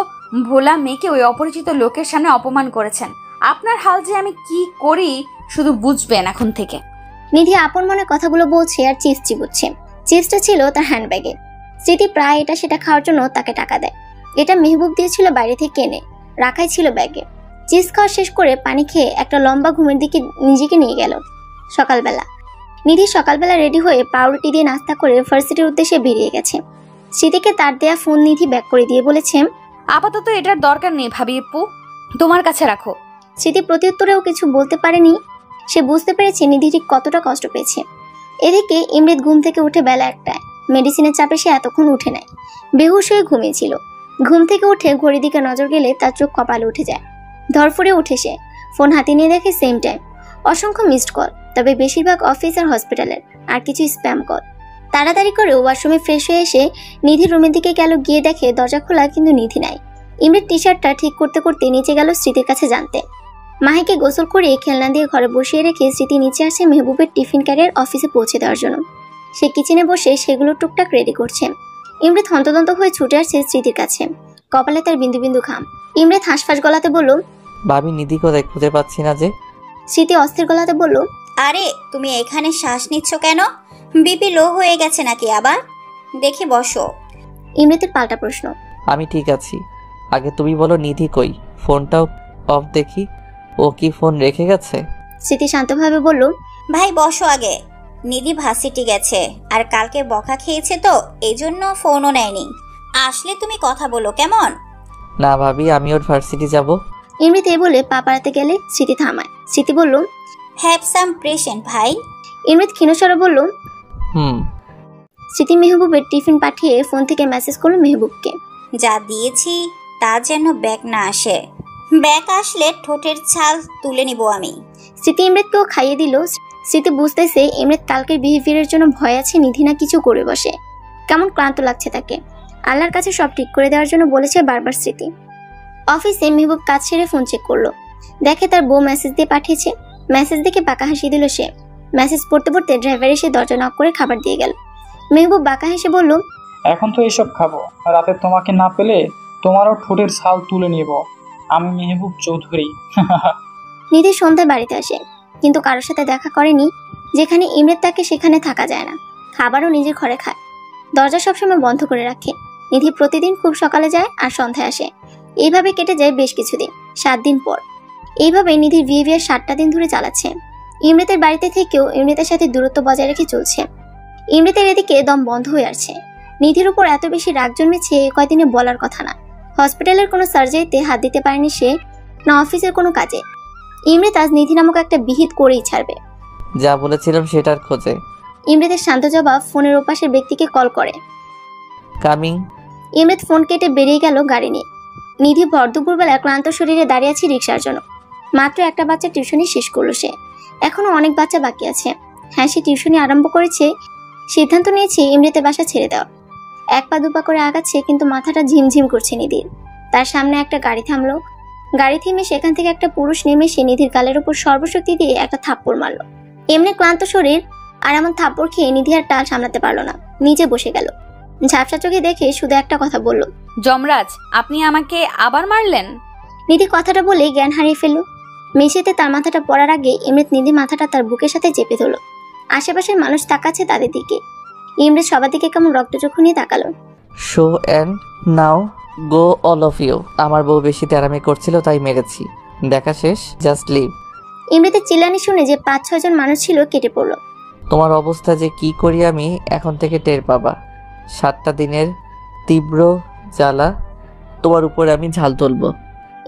ভোলা মেয়েকে ওই অপরিচিত লোকের সামনে অপমান করেছেন। আপনার হাল যে আমি কি করি শুধু বুঝবেন এখন থেকে। নিধি আপন মনে কথাগুলো বলছে আর চিপস চিবুচ্ছে। চিপসটা ছিল তার হ্যান্ডব্যাগে। স্মৃতি প্রায় এটা সেটা খাওয়ার জন্য তাকে টাকা দেয়। এটা মেহবুব দিয়েছিল বাইরে থেকে এনে, রাখাই ছিল ব্যাগে। চিপস খাওয়া শেষ করে পানি খেয়ে একটা লম্বা ঘুমের দিকে নিজেকে নিয়ে গেল। সকালবেলা নিধি সকালবেলা রেডি হয়ে পাউরুটি দিয়ে নাস্তা করে ভার্সিটির উদ্দেশ্যে বেরিয়ে গেছে। স্মৃতিকে তার দেয়া ফোন নিধি ব্যাক করে দিয়ে বলেছে, আপাতত এটার দরকার নেই ভাবি আপু, তোমার কাছে রাখো। স্মৃতি প্রত্যুত্তরেও কিছু বলতে পারেনি। সে বুঝতে পেরেছে নিধি ঠিক কতটা কষ্ট পেয়েছে। এদিকে ইমৃত ঘুম থেকে উঠে বেলা 1টায়। মেডিসিনের চাপে সে এতক্ষণ উঠে নেয়, বেহুশ হয়ে ঘুমিয়েছিল। ঘুম থেকে উঠে ঘড়ির দিকে নজর গেলে তার চোখ কপালে উঠে যায়। ধরফরে উঠে সে ফোন হাতে নিয়ে দেখে সেম টাইম। অসংখ্য মিসড কল, তবে বেশিরভাগ অফিস আর হসপিটালের, আর কিছু স্প্যাম কল। তাড়াতাড়ি করে ওয়াশরুমে ফ্রেশ হয়ে এসে নিধির রুমের দিকে গেল। গিয়ে দেখে দরজা খোলা, কিন্তু নিধি নাই। ইমৃত টি শার্টটা ঠিক করতে করতে নিচে গেল স্মৃতির কাছে জানতে। মাহিকে গোসল করে খেলনা দিয়ে ঘরে বসিয়ে রেখে স্মৃতি নিচে আসে মেহবুবের টিফিন ক্যারিয়ার অফিসে পৌঁছে দেওয়ার জন্য। সে কিচেনে বসে সেগুলো টুকটাক রেডি করছে। ইমৃত হন্তদন্ত হয়ে ছুটে আসছে স্মৃতির কাছে, কপালে তার বিন্দু বিন্দু ঘাম। ইমৃত হাঁসফাঁস গলাতে বলল, ভাবি নিধি কোথায় খুঁজে পাচ্ছি না যে। স্মৃতি অস্থির গলাতে বলল, আরে তুমি এখানে শ্বাস নিচ্ছ কেন? বিপি লো হয়ে গেছে নাকি আবার? দেখি বসো। ইমৃতের পাল্টা প্রশ্ন। আমি ঠিক আছি, আগে তুমি বলো নিধি কই? ফোনটাও অফ দেখি। ও কি ফোন রেখে গেছে? স্মৃতি শান্তভাবে বলল, ভাই বসো আগে। নিধি ভার্সিটি গেছে, আর কালকে বকা খেয়েছে তো এই জন্য ফোনও নেয়নি। আসলে তুমি কথা বলো কেমন? না ভাবি, আমি ওর ভার্সিটি যাব। ইমৃত এই বলে পা বাড়াতে গেলে স্মৃতি থামায়। স্মৃতি বলল, হ্যাভ সাম পেশেন্ট ভাই। ইমৃত ক্ষীণস্বরে বলল, হুম। স্মৃতি মেহবুবের টিফিন পাঠিয়ে ফোন থেকে মেসেজ করলো মেহবুবকে, যা দিয়েছি তা যেন ব্যাগ না আসে। ব্যাগ আসলে ঠোঁটের ছাল তুলে নিব আমি। স্মৃতি ইমৃতকেও খাইয়ে দিল। স্মৃতি বুঝতেছে ইমৃত কালকের বিহেভিয়ারের জন্য ভয় আছে নিধি না কিছু করে বসে। কেমন ক্লান্ত লাগছে তাকে। আল্লাহর কাছে সব ঠিক করে দেওয়ার জন্য বলেছে বারবার স্মৃতি। অফিসে মেহবুব কাজ সেরে ফোন চেক করলো, দেখে তার বউ মেসেজ দিয়ে পাঠিয়েছে। মেসেজ দেখে বাঁকা হাসি দিল সে। মেসেজ পড়তে পড়তে ড্রাইভার এসে দরজা নক করে খাবার দিয়ে গেল। মেহবুব বাঁকা হেসে বলল, এখন তো এসব খাবো, রাতে তোমাকে না পেলে তোমারও ঠোঁটের ছাল তুলে নিব। আমি মেহবুব চৌধুরী। নিধি সন্ধ্যায় বাড়িতে আসে, কিন্তু কারোর সাথে দেখা করেনি। যেখানে ইমৃত থাকে সেখানে থাকা যায় না। খাবারও নিজের ঘরে খায়, দরজা সবসময় বন্ধ করে রাখে। নিধি প্রতিদিন খুব সকালে যায় আর সন্ধ্যায় আসে। এইভাবে কেটে যায় বেশ কিছুদিন, 7 দিন পর। এইভাবে নিধির বিহেভিয়ার 7টা দিন ধরে চালাচ্ছে। ইমৃতের বাড়িতে থেকেও ইমৃতের সাথে দূরত্ব বজায় রেখে চলছে। ইমৃতের এদিকে দম বন্ধ হয়ে আসছে। নিধির উপর এত বেশি রাগ জন্মেছে এ কয়দিনে বলার কথা না। হসপিটালের কোনো সার্জারিতে হাত দিতে পারেনি সে, না অফিসের কোনো কাজে। ইমৃত আজ নিধি নামক একটা বিহিত করেই ছাড়বে। যা বলেছিলাম সেটার খোঁজে। ইমৃতের শান্ত জবাব ফোনের ওপাশের ব্যক্তিকে কল করে। কামিং। ইমৃত ফোন কেটে বেরিয়ে গেল গাড়ি নিয়ে। নিধি ভর দুপুরবেলা ক্লান্ত শরীরে দাঁড়িয়ে আছে রিক্সার জন্য। মাত্র একটা বাচ্চা টিউশনি শেষ করলো সে। এখনো অনেক বাচ্চা বাকি আছে। হ্যাঁ, সে টিউশনি আরম্ভ করেছে। সিদ্ধান্ত নিয়েছে ইমৃতের বাসা ছেড়ে দেওয়ার। 1 পা 2 পা করে আগাচ্ছে, কিন্তু মাথাটা ঝিমঝিম করছে নিধির। তার সামনে একটা গাড়ি থামলো। গাড়ি থেমে সেখান থেকে একটা পুরুষ নেমে সে নিধির গালের উপর সর্বশক্তি দিয়ে একটা থাপ্পড় মারলো। এমনি ক্লান্ত শরীর, আর এমন থাপ্পড় খেয়ে নিধি আর টাল সামলাতে পারলো না, নিচে বসে গেল। ঝাপসা চোখে দেখে শুধু একটা কথা বলল, যমরাজ, আপনি আমাকে আবার মারলেন? নিধি কথাটা বলে জ্ঞান হারিয়ে ফেলল। মেঝেতে তার মাথাটা পড়ার আগে ইমৃত নিধির মাথাটা তার বুকের সাথে চেপে ধরল। আশেপাশের মানুষ তাকাচ্ছে তাদের দিকে। ইমৃত সবার দিকে কেমন রক্তচক্ষু নিয়ে তাকালো। Show and now go all of you. আমার বউ বেশি তেরামি করছিল তাই মেরেছি। দেখা শেষ, জাস্ট লিভ। ইমৃতের চিল্লানি শুনে যে 5-6 জন মানুষ ছিল কেটে পড়লো। তোমার অবস্থা যে কি করি আমি এখন থেকে টের পাবা। 7টা দিনের তীব্র জ্বালা তোমার উপরে আমি ঝাল তুলব।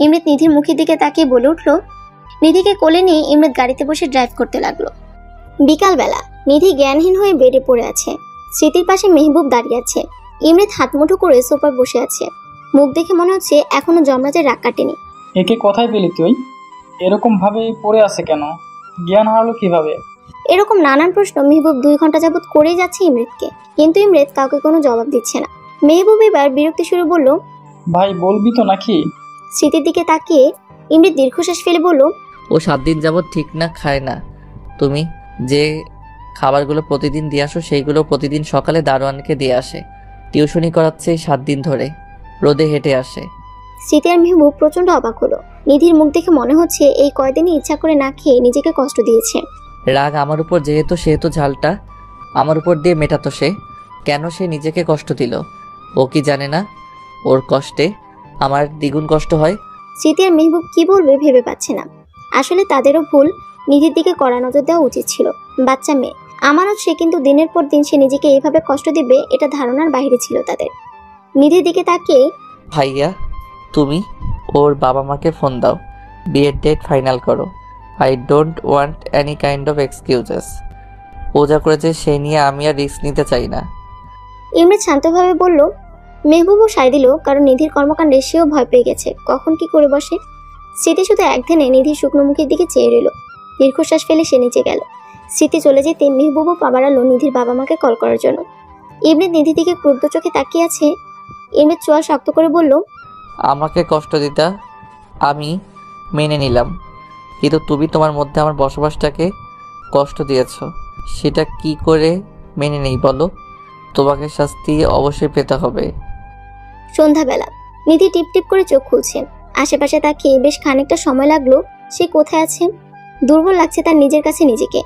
ইমৃত নিধির মুখের দিকে তাকিয়ে বলে উঠল। নিধিকে কোলে নিয়ে ইমৃত গাড়িতে বসে ড্রাইভ করতে লাগলো। বিকালবেলা নিধি জ্ঞানহীন হয়ে বেডে পড়ে আছে। স্মৃতির পাশে মেহবুব দাঁড়িয়ে আছে। ইমৃত হাত মুঠো করে সোফায় বসে আছে। মুখ দেখে মনে হচ্ছে এখনো যমরাজের রাগ কাটেনি। একে কোথায় পেলি তুই? এরকম ভাবে পড়ে আছে কেন? জ্ঞান হারালো কিভাবে? এরকম নানান প্রশ্ন মেহবুব 2 ঘন্টা যাবত করেই যাচ্ছে ইমৃতকে, কিন্তু ইমৃত কাউকে কোনো জবাব দিচ্ছে না। মেহবুব এবার বিরক্তি সুরে বলল, ভাই বলবি তো নাকি? স্মৃতির দিকে তাকিয়ে ইমৃত দীর্ঘশ্বাস ফেলে বলল, ও 7 দিন যাবত ঠিক না খায় না, তুমি যে খাবারগুলো প্রতিদিন দিয়ে আসো সেইগুলো প্রতিদিন সকালে দারোয়ানকে দিয়ে আসে। টিউশনি করাচ্ছে 7 দিন ধরে, রোদে হেঁটে আসে। স্মৃতি আর মেহবুব প্রচন্ড অবাক হলো। নিধির মুখ দেখে মনে হচ্ছে এই কয়দিনে ইচ্ছা করে না খেয়ে নিজেকে কষ্ট দিয়েছে। রাগ আমার উপর সেহেতু ঝালটা আমার উপর দিয়ে মেটাতো সে। কেন সে নিজেকে কষ্ট দিল? ও কি জানে না ওর কষ্টে আমার দ্বিগুণ কষ্ট হয়? স্মৃতি আর মেহবুব কি বলবে ভেবে পাচ্ছে না। আসলে তাদেরও ভুল, নিধির দিকে কড়া নজর দেওয়া উচিত ছিল। বাচ্চা মেয়ে আমানত সে, কিন্তু দিনের পর দিন সে নিজেকে এইভাবে কষ্ট দিবে এটা ধারণার বাইরে ছিল তাদের। নিধির দিকে তাকিয়ে, ভাইয়া তুমি ওর বাবা মাকে ফোন দাও, বিয়ের ডেট ফাইনাল করো। I don't want any kind of excuses. ও যা করেছে সেই নিয়ে আমি আর রিস্ক নিতে চাই না। ইমরান শান্তভাবে বলল। মেহবুবও সায় দিল, কারণ নিধির কর্মকাণ্ডে সেও ভয় পেয়ে গেছে কখন কি করে বসে। স্মৃতি শুধু একধানে নিধির শুকনো মুখের দিকে চেয়ে রইল। দীর্ঘশ্বাস ফেলে সে নিচে গেল। স্মৃতি চলে যেতে মেহবুবও পা বাড়ালো নিধির বাবা মাকে কল করার জন্য। ইমরান নিধির দিকে ক্রুদ্ধ চোখে তাকিয়ে আছে। ইমরান চোয়া শক্ত করে বলল, আমাকে কষ্ট দিতা আমি মেনে নিলাম, কিন্তু তুমি তোমার মধ্যে আমার বসবাসটাকে কষ্ট দিয়েছ। সেটা কি করে মেনে নেই বলো? তোমাকে শাস্তি অবশ্যই পেতে হবে। সন্ধ্যাবেলা নিধি টিপ টিপ করে চোখ খুলছে। আশেপাশে তাকিয়ে বেশ খানিকটা সময় লাগলো। সে কোথায় আছে? দুর্বল লাগছে তার নিজের কাছে নিজেকে।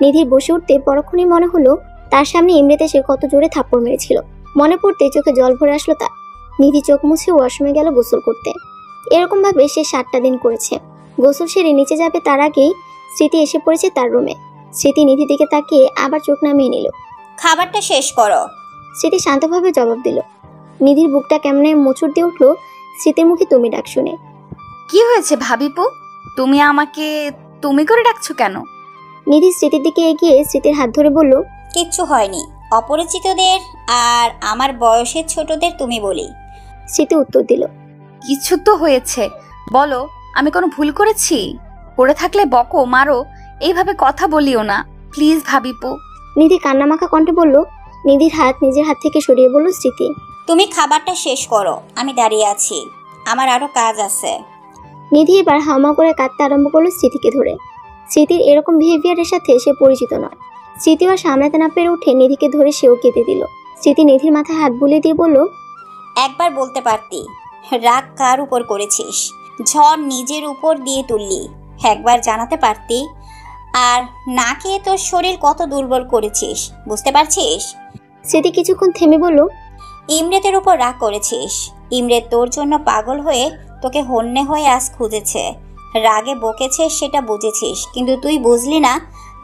নিধির বসে উঠতে পরক্ষণেই মনে হলো তার সামনে ইমরেতে সে কত জোরে থাপ্পড় মেরেছিল। মনে পড়তে চোখে জল ভরে আসলো তার। নিধি চোখ মুছে ওয়াশরুমে গেল গোসল করতে। এরকম ভাবে সে 7টা দিন করেছে। গোসল সেরে নিচে যাবে তার আগেই স্মৃতি এসে পড়েছে তার রুমে। স্মৃতি নিধির দিকে তাকিয়ে আবার চোখ নামিয়ে নিল। খাবারটা শেষ করো। স্মৃতি শান্তভাবে জবাব দিল। নিধির বুকটা কেমনে মোচড় দিয়ে উঠলো স্মৃতির মুখে তুমি ডাক শুনে। কি হয়েছে ভাবিপু? তুমি আমাকে তুমি করে ডাকছো কেন? নিধি স্মৃতির দিকে এগিয়ে স্মৃতির হাত ধরে বলল, কিচ্ছু হয়নি, অপরিচিতদের আর আমার বয়সের ছোটদের তুমি বলি। স্মৃতি উত্তর দিল, কিছু তো হয়েছে, বলো। আমি কোনো ভুল করেছি? পড়ে থাকলে বকো, মারো, এইভাবে কথা বলিও না প্লিজ ভাবিপু। নিধি কান্নামাখা কণ্ঠে বলল। নিধির হাত নিজের হাত থেকে সরিয়ে বলল স্মৃতি, তুমি খাবারটা শেষ করো, আমি দাঁড়িয়ে আছি, আমার আরো কাজ আছে। নিধি এবার হাওমা করে কাঁদতে আরম্ভ করলো স্মৃতিকে ধরে। স্মৃতির এরকম বিহেভিয়ারের সাথে সে পরিচিত নয়। স্মৃতিও সামলাতে না পেরে উঠে নিধিকে ধরে সেও কেঁদে দিল। স্মৃতি নিধির মাথায় হাত বুলিয়ে দিয়ে বলল, একবার বলতে পারতি রাগ কার উপর করেছিস, ঝড় নিজের উপর দিয়ে তুললি। একবার জানাতে পারতি আর না খেয়ে তোর শরীর কত দুর্বল করেছিস, বুঝতে পারছিস? স্মৃতি কিছুক্ষণ থেমে বলল, ইমরেতের উপর রাগ করেছিস। ইমরেত তোর জন্য পাগল হয়ে তোকে হন্যে হয়ে আজ খুঁজেছে, রাগে বকেছে সেটা বুঝেছিস, কিন্তু তুই বুঝলি না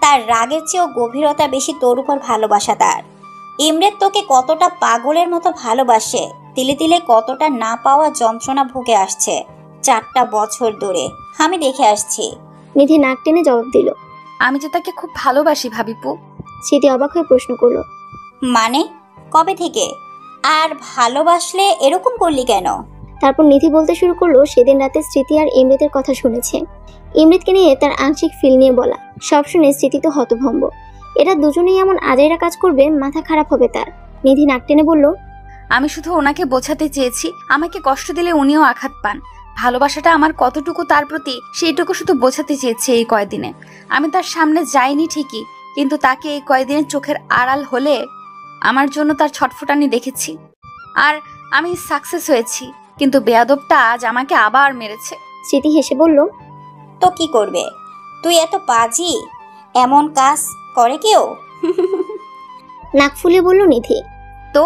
তার রাগের চেয়েও গভীরতা বেশি তোর উপর ভালোবাসা তার। ইমরেত তোকে কতটা পাগলের মতো ভালোবাসে, তিলে তিলে কতটা না পাওয়া যন্ত্রণা ভুগে আসছে 4টা বছর ধরে, আমি দেখে আসছি। নিধি নাক টেনে জবাব দিল, আমি যে তাকে খুব ভালোবাসি ভাবিপু। স্মৃতি অবাক হয়ে প্রশ্ন করলো, মানে কবে থেকে? আর ভালোবাসলে এরকম করলি কেন? তারপর নিধি বলতে শুরু করলো সেদিন রাতে স্মৃতি আর ইমরেতের কথা শুনেছে। ইমরেতকে নিয়ে তার আংশিক ফিল নিয়ে বলা। সব শুনে স্মৃতি তো হতভম্ব। এরা দুজনেই এমন আজাইরা কাজ করবে, মাথা খারাপ হবে তার। নিধি নাক টেনে বলল, আমি শুধু ওনাকে বোঝাতে চেয়েছি আমাকে কষ্ট দিলে উনিও আঘাত পান। ভালোবাসাটা আমার কতটুকু তার প্রতি সেইটুকু শুধু বোঝাতে চেয়েছি এই কয়দিনে। আমি তার সামনে যাইনি ঠিকই, কিন্তু তাকে এই কয়দিনে চোখের আড়াল হলে আমার জন্য তার ছটফটানি দেখেছি। আর আমি সাকসেস হয়েছি, কিন্তু বেয়াদবটা আজ আমাকে আবার মেরেছে। স্মৃতি হেসে বলল, তো কি করবে? তুই এত পাজি, এমন কাজ করে কেউ? নাক ফুলিয়ে বলল নিধি। তো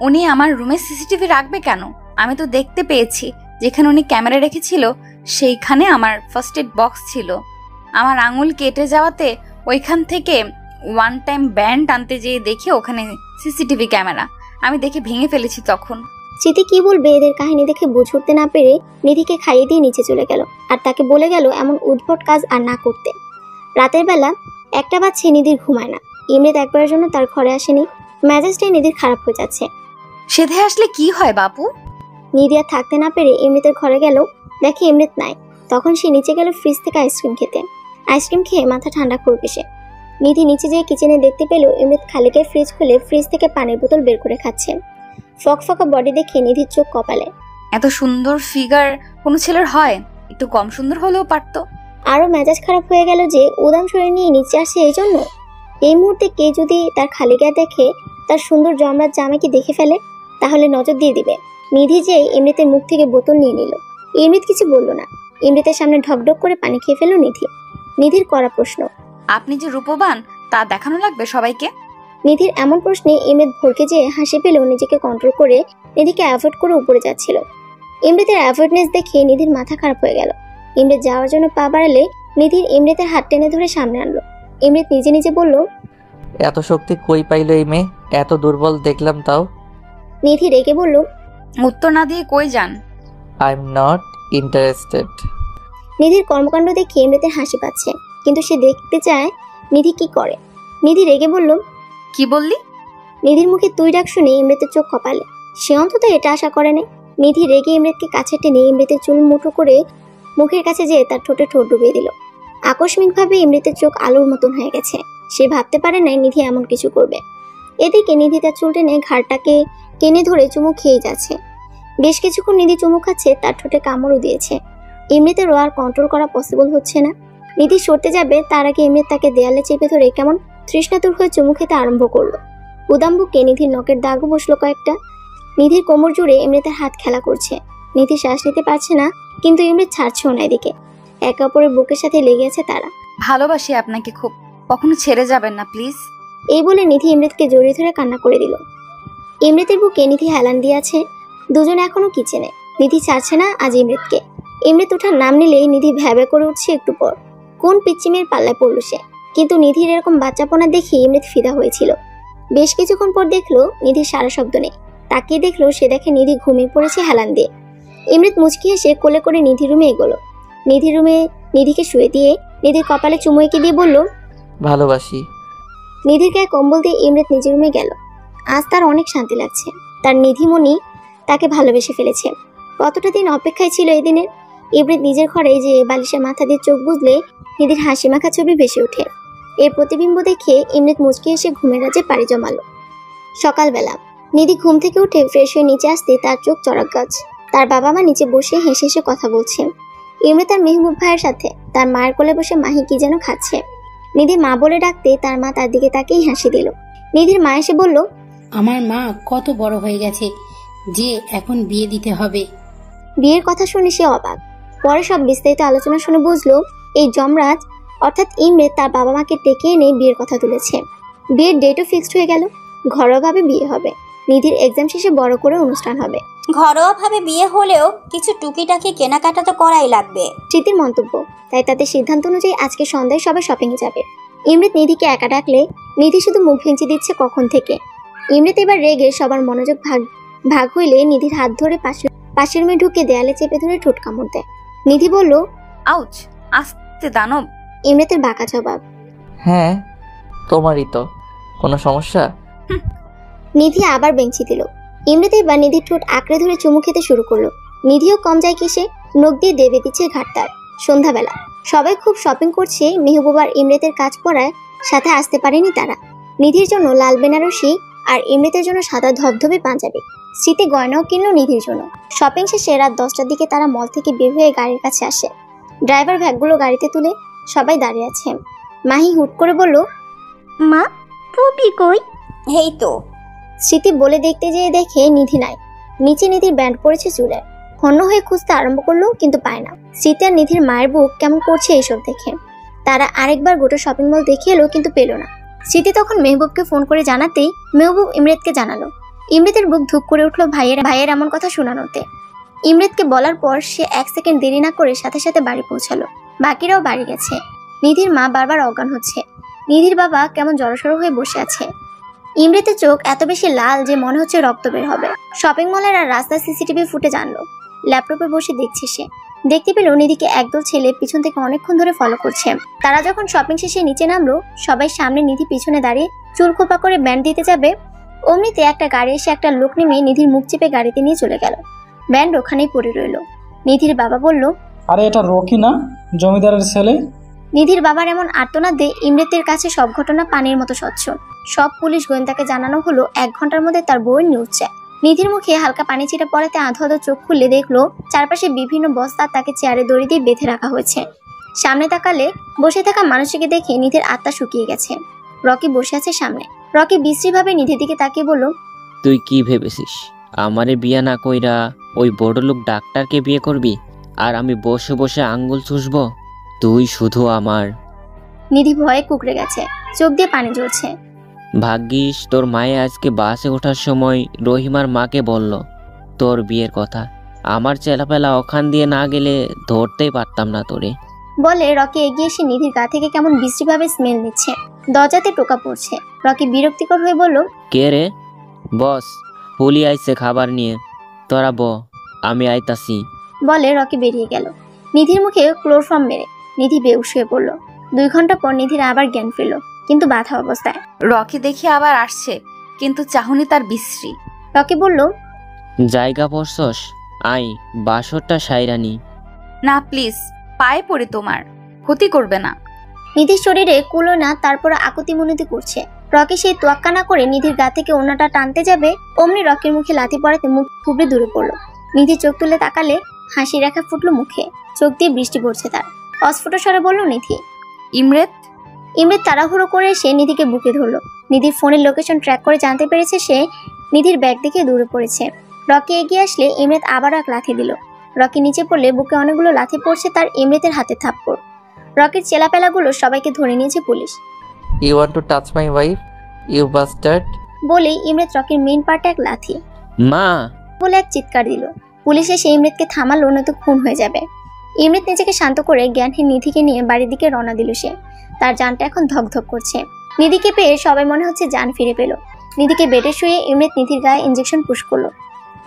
উনি আমার রুমে সিসিটিভি রাখবে কেন? আমি তো দেখতে পেয়েছি যেখানে উনি ক্যামেরা রেখেছিল সেইখানে আমার ফার্স্ট এড বক্স ছিল। আমার আঙুল কেটে যাওয়াতে ওইখান থেকে ওয়ান টাইম ব্যান্ড আনতে যেয়ে দেখি ওখানে সিসিটিভি ক্যামেরা। আমি দেখে ভেঙে ফেলেছি তখন। স্মৃতি কি বলবে এদের কাহিনী দেখে বুঝে উঠতে না পেরে নিধিকে খাইয়ে দিয়ে নিচে চলে গেল, আর তাকে বলে গেল এমন উদ্ভট কাজ আর না করতে। রাতের বেলা 1টা বাজছে, নিধির ঘুমায় না। ইমরেত একবারের জন্য তার ঘরে আসেনি। মেজাজটাই নিধির খারাপ হয়ে যাচ্ছে। সেধে আসলে কি হয় বাপু? নিধি আর থাকতে না পেরে ইমরেতের ঘরে গেল, দেখে ইমরেত নাই। তখন সে নিচে গেল ফ্রিজ থেকে আইসক্রিম খেতে। আইসক্রিম খেয়ে মাথা ঠান্ডা করবে সে। নিধি নিচে যেয়ে কিচেনে দেখতে পেল ইমরেত খালিকে ফ্রিজ খুলে ফ্রিজ থেকে পানির বোতল বের করে খাচ্ছে। ফকফকা বডি দেখে নিধির চোখ কপালে। এত সুন্দর ফিগার কোনো ছেলের হয়? একটু কম সুন্দর হলেও পারতো। আরও মেজাজ খারাপ হয়ে গেল যে উদাম শরীর নিয়ে নিচে আসে এই জন্য। এই মুহূর্তে কে যদি তার খালি গায়ে দেখে, তার সুন্দর জমরাত জামাইকে দেখে ফেলে, তাহলে নজর দিয়ে দিবে। নিধি যেই ইমৃতের মুখ থেকে বোতল নিয়ে নিল। ইমৃত কিছু বলল না। ইমৃতের সামনে ঢকঢক করে পানি খেয়ে ফেলল নিধি। নিধির করা প্রশ্ন, আপনি যে রূপবান তা দেখানো লাগবে সবাইকে? নিধির এমন প্রশ্নে ইমৃত ভরকে যেয়ে হাসি পেলেও নিজেকে কন্ট্রোল করে নিধিকে অ্যাভয়েড করে উপরে যাচ্ছিল। ইমৃতের অ্যাভয়েডনেস দেখে নিধির মাথা খারাপ হয়ে গেল। ইমৃত যাওয়ার জন্য পা বাড়ালে নিধির ইমৃতের হাত টেনে ধরে সামনে আনলো। ইমৃত নিজে নিজে বলল, এত শক্তি কই পাইলো এই মেয়ে? এত দুর্বল দেখলাম তাও। নিধি রেগে বলল, উত্তর না দিয়ে কই যান? I am not interested. নিধির কর্মকাণ্ড দেখে ইমৃতের হাসি পাচ্ছে, কিন্তু সে দেখতে চায় নিধি কি করে। নিধি রেগে বলল, কি বললি? নিধির মুখে তুই ডাক শুনে ইমৃতের চোখ কপালে। সে অন্তত এটা আশা করেনি। নিধি রেগে ইমৃতকে কাছে টেনে ইমৃতের চুল মুঠো করে মুখের কাছে যেয়ে তার ঠোঁটে ঠোঁট ডুবিয়ে দিল। আকস্মিকভাবে ইমৃতের চোখ আলোর মতন হয়ে গেছে। সে ভাবতে পারে নাই নিধি এমন কিছু করবে। এদিকে নিধি তার চুল টেনে ঘাড়টাকে টেনে ধরে চুমু খেয়ে যাচ্ছে। বেশ কিছুক্ষণ নিধি চুমু খাচ্ছে, তার ঠোঁটে কামড়ও দিয়েছে। ইমৃতেরও আর কন্ট্রোল করা পসিবল হচ্ছে না। নিধি সরতে যাবে, তার আগে ইমৃত তাকে দেয়ালে চেপে ধরে কেমন তৃষ্ণাতুর হয়ে চুমু খেতে আরম্ভ করলো। উদাম বুকে নিধির নখের দাগও বসলো কয়েকটা। নিধির কোমর জুড়ে ইমৃতের হাত খেলা করছে। নিধি শ্বাস নিতে পারছে না, কিন্তু ইমৃত ছাড়ছেও না। এদিকে একে অপরের বুকের সাথে লেগে আছে তারা। ভালোবাসি আপনাকে খুব, কখনো ছেড়ে যাবেন না প্লিজ। এই বলে নিধি ইমৃতকে জড়িয়ে ধরে কান্না করে দিল। ইমৃতের বুকে নিধি হেলান দিয়ে আছে। দুজন এখনো কিচেনে। নিধি ছাড়ছে না আজ ইমৃতকে। ইমৃত ওঠার নাম নিলেই নিধি ভ্যাবে করে উঠছে একটু পর। কোন পিচ্চিমের পাল্লায় পড়ল সে। কিন্তু নিধির এরকম বাচ্চাপনা দেখে ইমৃত ফিদা হয়েছিল। বেশ কিছুক্ষণ পর দেখলো নিধির সারা শব্দ নেই। তাকিয়ে দেখলো, সে দেখে নিধি ঘুমিয়ে পড়েছে হেলান দিয়ে। ইমৃত মুচকি হেসে কোলে করে নিধির রুমে এগোলো। নিধির রুমে নিধিকে শুয়ে দিয়ে নিধির কপালে চুমু এঁকে দিয়ে বলল, ভালোবাসি। নিধির গায়ে কম্বল দিয়ে ইমৃত নিজের রুমে গেল। আজ তার অনেক শান্তি লাগছে। তার নিধিমণি তাকে ভালোবেসে ফেলেছে। কতটা দিন অপেক্ষায় ছিল এই দিনের। ইমৃত নিজের ঘরে যে বালিশে মাথা দিয়ে চোখ বুঝলে নিধির হাসি মাখা ছবি ভেসে ওঠে। এর প্রতিবিম্ব দেখে ইমৃত মুচকি এসে ঘুমের রাজ্যে পাড়ি জমালো। সকালবেলা নিধি ঘুম থেকে উঠে ফ্রেশ হয়ে নিচে আসতে তার চোখ চড়ক গাছ। তার বাবা মা নিচে বসে হেসে হেসে কথা বলছে। ইমৃত তার মেহবুব ভাইয়ের সাথে তার মায়ের কোলে বসে মাহি কি যেন খাচ্ছে। নিধি মা বলে ডাকতে তার মা তার দিকে তাকিয়ে হাসি দিল। নিধির মা এসে বলল, আমার মা কত বড় হয়ে গেছে যে এখন বিয়ে দিতে হবে। বিয়ের কথা শুনে সে অবাক। পরে সব বিস্তারিত আলোচনা শুনে বুঝলো এই যমরাজ অর্থাৎ ইমৃত তার বাবা মাকে ডেকে এনে বিয়ের কথা তুলেছে। বিয়ের ডেটও ফিক্সড হয়ে গেল। ঘরোয়াভাবে বিয়ে হবে। নিধির এক্সাম শেষে বড় করে অনুষ্ঠান হবে। ঘরোয়াভাবে বিয়ে হলেও কিছু টুকিটাকি কেনাকাটা তো করাই লাগবে। স্মৃতির মন্তব্য। তাই তাদের সিদ্ধান্ত অনুযায়ী আজকে সন্ধ্যায় সবাই শপিংয়ে যাবে। ইমৃত নিধিকে একা ডাকলে নিধি শুধু মুখ ভেঙচি দিচ্ছে কখন থেকে। ইমৃত এবার রেগে সবার মনোযোগ ভাগ হইলে নিধির হাত ধরে পাশের রুমে ঢুকে দেয়ালে চেপে ধরে ঠোঁট কামড় দেয়। নিধি বলল, আউচ, আস্তে দানব। ইমৃতের বাঁকা জবাব, হ্যাঁ তোমারই তো। কোনো সমস্যা? নিধি আবার বেঞ্চি দিল। ইমৃত এবার নিধির ঠোঁট আঁকড়ে ধরে চুমু খেতে শুরু করলো। নিধিও কম যায় কিসে, নখ দিয়ে দেবে দিচ্ছে ঘাটতার। সন্ধ্যাবেলা সবাই খুব শপিং করছে। মেহবুবার ইমৃতের কাজ পড়ায় সাথে আসতে পারেনি তারা। নিধির জন্য লাল বেনারসি আর ইমৃতের জন্য সাদা ধবধবে পাঞ্জাবি। স্মৃতি গয়নাও কিনলো নিধির জন্য। শপিং শেষে রাত 10টার দিকে তারা মল থেকে বের হয়ে গাড়ির কাছে আসে। ড্রাইভার ব্যাগগুলো গাড়িতে তুলে সবাই দাঁড়িয়ে আছে। মাহি হুট করে বলল, মা, পুপি কই? এই তো। স্মৃতি বলে দেখতে যেয়ে দেখে নিধি নাই। নিচে নিধির ব্যান্ড পড়েছে চুলে। হন্য হয়ে খুঁজতে আরম্ভ করলো, কিন্তু পায় না। স্মৃতি আর নিধির মায়ের বুক কেমন করছে এইসব দেখে। তারা আরেকবার গোটা শপিং মল দেখে এলো, কিন্তু পেল না। স্মৃতি তখন মেহবুবকে ফোন করে জানাতেই মেহবুব ইমৃতকে জানালো। ইমৃতের বুক ধুক করে উঠলো ভাইয়ের এমন কথা শোনানোতে। ইমৃতকে বলার পর সে 1 সেকেন্ড দেরি না করে সাথে সাথে বাড়ি পৌঁছালো। বাকিরাও বাড়ি গেছে। নিধির মা বারবার অজ্ঞান হচ্ছে। নিধির বাবা কেমন জড়সড় হয়ে বসে আছে। ইমৃতের চোখ এত বেশি লাল যে মনে হচ্ছে রক্ত বের হবে। শপিং মলের আর রাস্তার সিসিটিভি ফুটেজ আনলো। ল্যাপটপে বসে দেখছে সে। দেখতে পেল নিধিকে একদল ছেলে পিছন থেকে অনেকক্ষণ ধরে ফলো করছে। তারা যখন শপিং শেষে নিচে নামলো, সবাই সামনে নিধি পিছনে দাঁড়িয়ে চুল খোপা করে ব্যান্ড দিতে যাবে। অমনিতে একটা গাড়ি এসে একটা লোক নেমে নিধির মুখ চেপে গাড়িতে নিয়ে চলে গেল। ব্যান্ড ওখানেই পড়ে রইল। নিধির বাবা বলল, আরে এটা রকি না, জমিদারের ছেলে? নিধির বাবার এমন আর্তনাদে ইমৃতের কাছে সব ঘটনা পানির মতো স্বচ্ছ। সব পুলিশ গোয়েন্দাকে জানানো হলো 1 ঘন্টার মধ্যে তার বউয়ের নিউজ চায়। নিধির মুখে হালকা পানি ছিটা পড়াতে আধো আধো চোখ খুললে দেখলো চারপাশে বিভিন্ন বস্তা তাকে চেয়ারে দড়ি দিয়ে বেঁধে রাখা হয়েছে। সামনে তাকালে বসে থাকা মানুষটিকে দেখে নিধির আত্মা শুকিয়ে গেছে। রকি বসে আছে সামনে। রকি বিশ্রীভাবে নিধির দিকে তাকিয়ে বলল, তুই কি ভেবেছিস আমারে বিয়া না কইরা ওই বড়লোক ডাক্তারকে বিয়ে করবি আর আমি বসে বসে আঙ্গুল চুষবো? তুই শুধু আমার। নিধি ভয়ে কুকড়ে গেছে, চোখ দিয়ে পানি ঝরছে। ভাগ্যিস তোর মায়ে আজকে বাসে ওঠার সময় রহিমার মাকে বলল তোর বিয়ের কথা। আমার চেলাপেলা ওখান দিয়ে না গেলে ধরতেই পারতাম না তোরে। বলে রকি এগিয়ে এসে নিধির গা থেকে কেমন বিশ্রীভাবে স্মেল নিচ্ছে। দরজাতে টোকা পড়ছে। রকি বিরক্তিকর হয়ে বলল, কে রে? বস, পুলি আইছে খাবার নিয়ে, তোরা ব, আমি আইতাছি। বলে রকি বেরিয়ে গেল। নিধির মুখে ক্লোরফর্ম মেরে নিধি বেহুশ হয়ে পড়ল। 2 ঘন্টা পর নিধির আবার জ্ঞান ফিরল, কিন্তু বাধা অবস্থায়। রকি দেখি আবার আসছে, কিন্তু চাহনি তার বিশ্রী। রকি বলল, জায়গা পড়ছস, আই বাসরটা সাইরানি। না প্লিজ, পায়ে পড়ে, তোমার ক্ষতি করবে না। নিধির শরীরে কুলো না, তারপর আকুতি মিনতি করছে। রকি সেই তোয়াক্কা না করে নিধির গা থেকে ওনাটা টানতে যাবে, অমনি রকির মুখে লাথি পড়াতে মুখ থুবড়ে দূরে পড়লো। নিধি চোখ তুলে তাকালে হাসি রেখা ফুটলো মুখে, চোখ দিয়ে বৃষ্টি পড়ছে তার। অস্ফুট স্বরে বলল, নিধি। ইমরেত। ইমরেত তাড়াহুড়ো করে এসে নিধিকে বুকে ধরলো। নিধির ফোনের লোকেশন ট্র্যাক করে জানতে পেরেছে সে নিধির ব্যাগ দেখে দূরে পড়েছে। রকি এগিয়ে আসলে ইমরেত আবারও এক লাথি দিল। রকি নিচে পড়লে বুকে অনেকগুলো লাথি পড়ছে তার। ইমরেতের হাতে থাপ্পড়। রকির চেলাপেলাগুলো সবাইকে ধরে নিয়েছে পুলিশ। You want to touch my wife, you bastard. বলেই ইমরেত রকির মেইন পার্টে এক লাথি মা বলে এক চিৎকার দিল। পুলিশ এসে ইমরেতকে থামালো, নয়তো খুন হয়ে যাবে। ইমরেত নিজেকে শান্ত করে জ্ঞানহীন নিধিকে নিয়ে বাড়ির দিকে রওনা দিল সে। তার জানটা এখন ধকধক করছে। নিধিকে পেয়ে সবাই মনে হচ্ছে জান ফিরে পেল। নিধিকে বেডে শুয়ে ইমরেত নিধির গায়ে ইঞ্জেকশন পুশ করলো।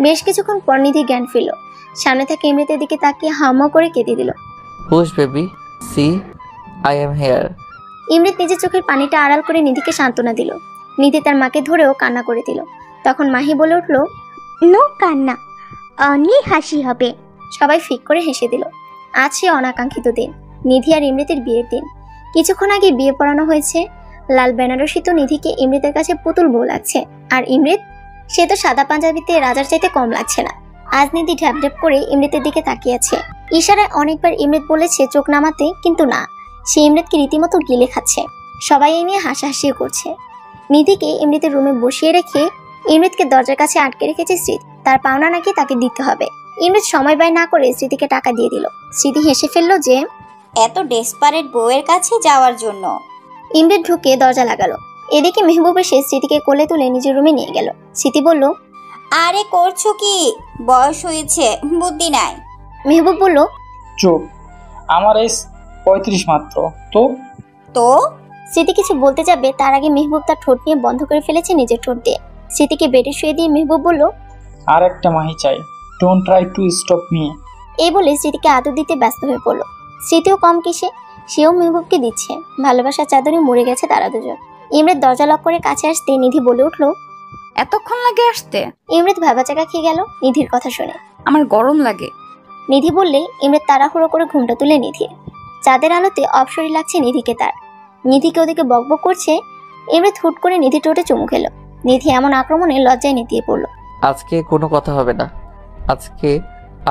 বেশ কিছুক্ষণ পর নিধি জ্ঞান ফিরল। সামনে থেকে ইমরেতের দিকে তাকিয়ে হাউমাউ করে কেঁদে দিল। Hush baby, see I am here. Imrit নিজের চোখের পানিটা আড়াল করে নিধিকে সান্ত্বনা দিল। নিধি তার মাকে ধরেও কান্না করে দিল। তখন মাহি বলে উঠল, নো কান্না, অনলি হাসি হবে। সবাই ফিক করে হেসে দিল। আজ সে অনাকাঙ্ক্ষিত দিন, নিধি আর ইমরেতের বিয়ের দিন। কিছুক্ষণ আগে বিয়ে পড়ানো হয়েছে। লাল বেনারসি তো নিধিকে ইমরেতের কাছে পুতুল বউ লাগছে, আর ইমরেত, সে তো সাদা পাঞ্জাবিতে রাজার চাইতে কম লাগছে না। আজ নিধি ঢ্যাপ ঢ্যাপ করে ইমরেতের দিকে তাকিয়ে আছে। ইশারায় অনেকবার ইমরেত বলেছে চোখ নামাতে, কিন্তু না, সে ইমরেতকে রীতিমতো গিলে খাচ্ছে। সবাই এই নিয়ে হাসাহাসিও করছে। নিধিকে ইমরেতের রুমে বসিয়ে রেখে ইমরেতকে দরজার কাছে আটকে রেখেছে স্মৃতি। তার পাওনা নাকি তাকে দিতে হবে। ইমরেত সময় ব্যয় না করে স্মৃতিকে টাকা দিয়ে দিল। স্মৃতি হেসে ফেললো যে এত ডেসপারেট বউয়ের কাছে যাওয়ার জন্য। ইমরেত ঢুকে দরজা লাগালো। এদিকে মেহবুব এসে স্মৃতিকে কোলে তুলে নিজের রুমে নিয়ে গেল। স্মৃতি বলল, আরে করছো কি? বয়স হয়েছে, বুদ্ধি নাই। মেহবুব বলল, চুপ, আমার এজ 35 মাত্র। তো তো স্মৃতি কিছু বলতে যাবে, তার আগে মেহবুব তার ঠোঁট নিয়ে বন্ধ করে ফেলেছে নিজের ঠোঁট দিয়ে। স্মৃতিকে বেডে শুয়ে দিয়ে মেহবুব বলল, আর একটা মাহি চাই, don't try to stop me. এই বলে স্মৃতিকে আদর দিতে ব্যস্ত হয়ে পড়ল। স্মৃতিও কম কিসে, সেও মেহবুবকে দিচ্ছে। ভালোবাসার চাদরে মরে গেছে তারা দুজন। ইমরেত দরজা লক করে কাছে আসতে নিধি বলে উঠল, এতক্ষণ লাগে আসতে? ইমরেত ভাবাচাকা খেয়ে গেল নিধির কথা শুনে। আমার গরম লাগে। নিধি বললে ইমরেত তাড়াহুড়ো করে ঘুমটা তুলে নিধির। চাঁদের আলোতে অপসরী লাগছে নিধিকে তার। নিধিকে ওদিকে বকবক করছে। ইমরেত হুট করে নিধি ঠোঁটে চুমু খেলো। নিধি এমন আক্রমণে লজ্জায় নেতিয়ে পড়ল। আজকে কোনো কথা হবে না, আজকে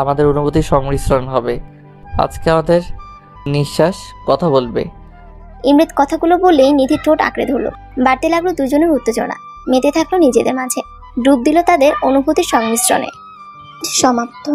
আমাদের অনুভূতির সংমিশ্রণ হবে, আজকে আমাদের নিঃশ্বাস কথা বলবে। ইমরেত কথাগুলো বললেই নিধির ঠোঁট আঁকড়ে ধরল। বাড়তে লাগলো দুজনের উত্তেজনা, মেতে থাকলো নিজেদের মাঝে, ডুব দিল তাদের অনুভূতির সংমিশ্রণে। সমাপ্ত।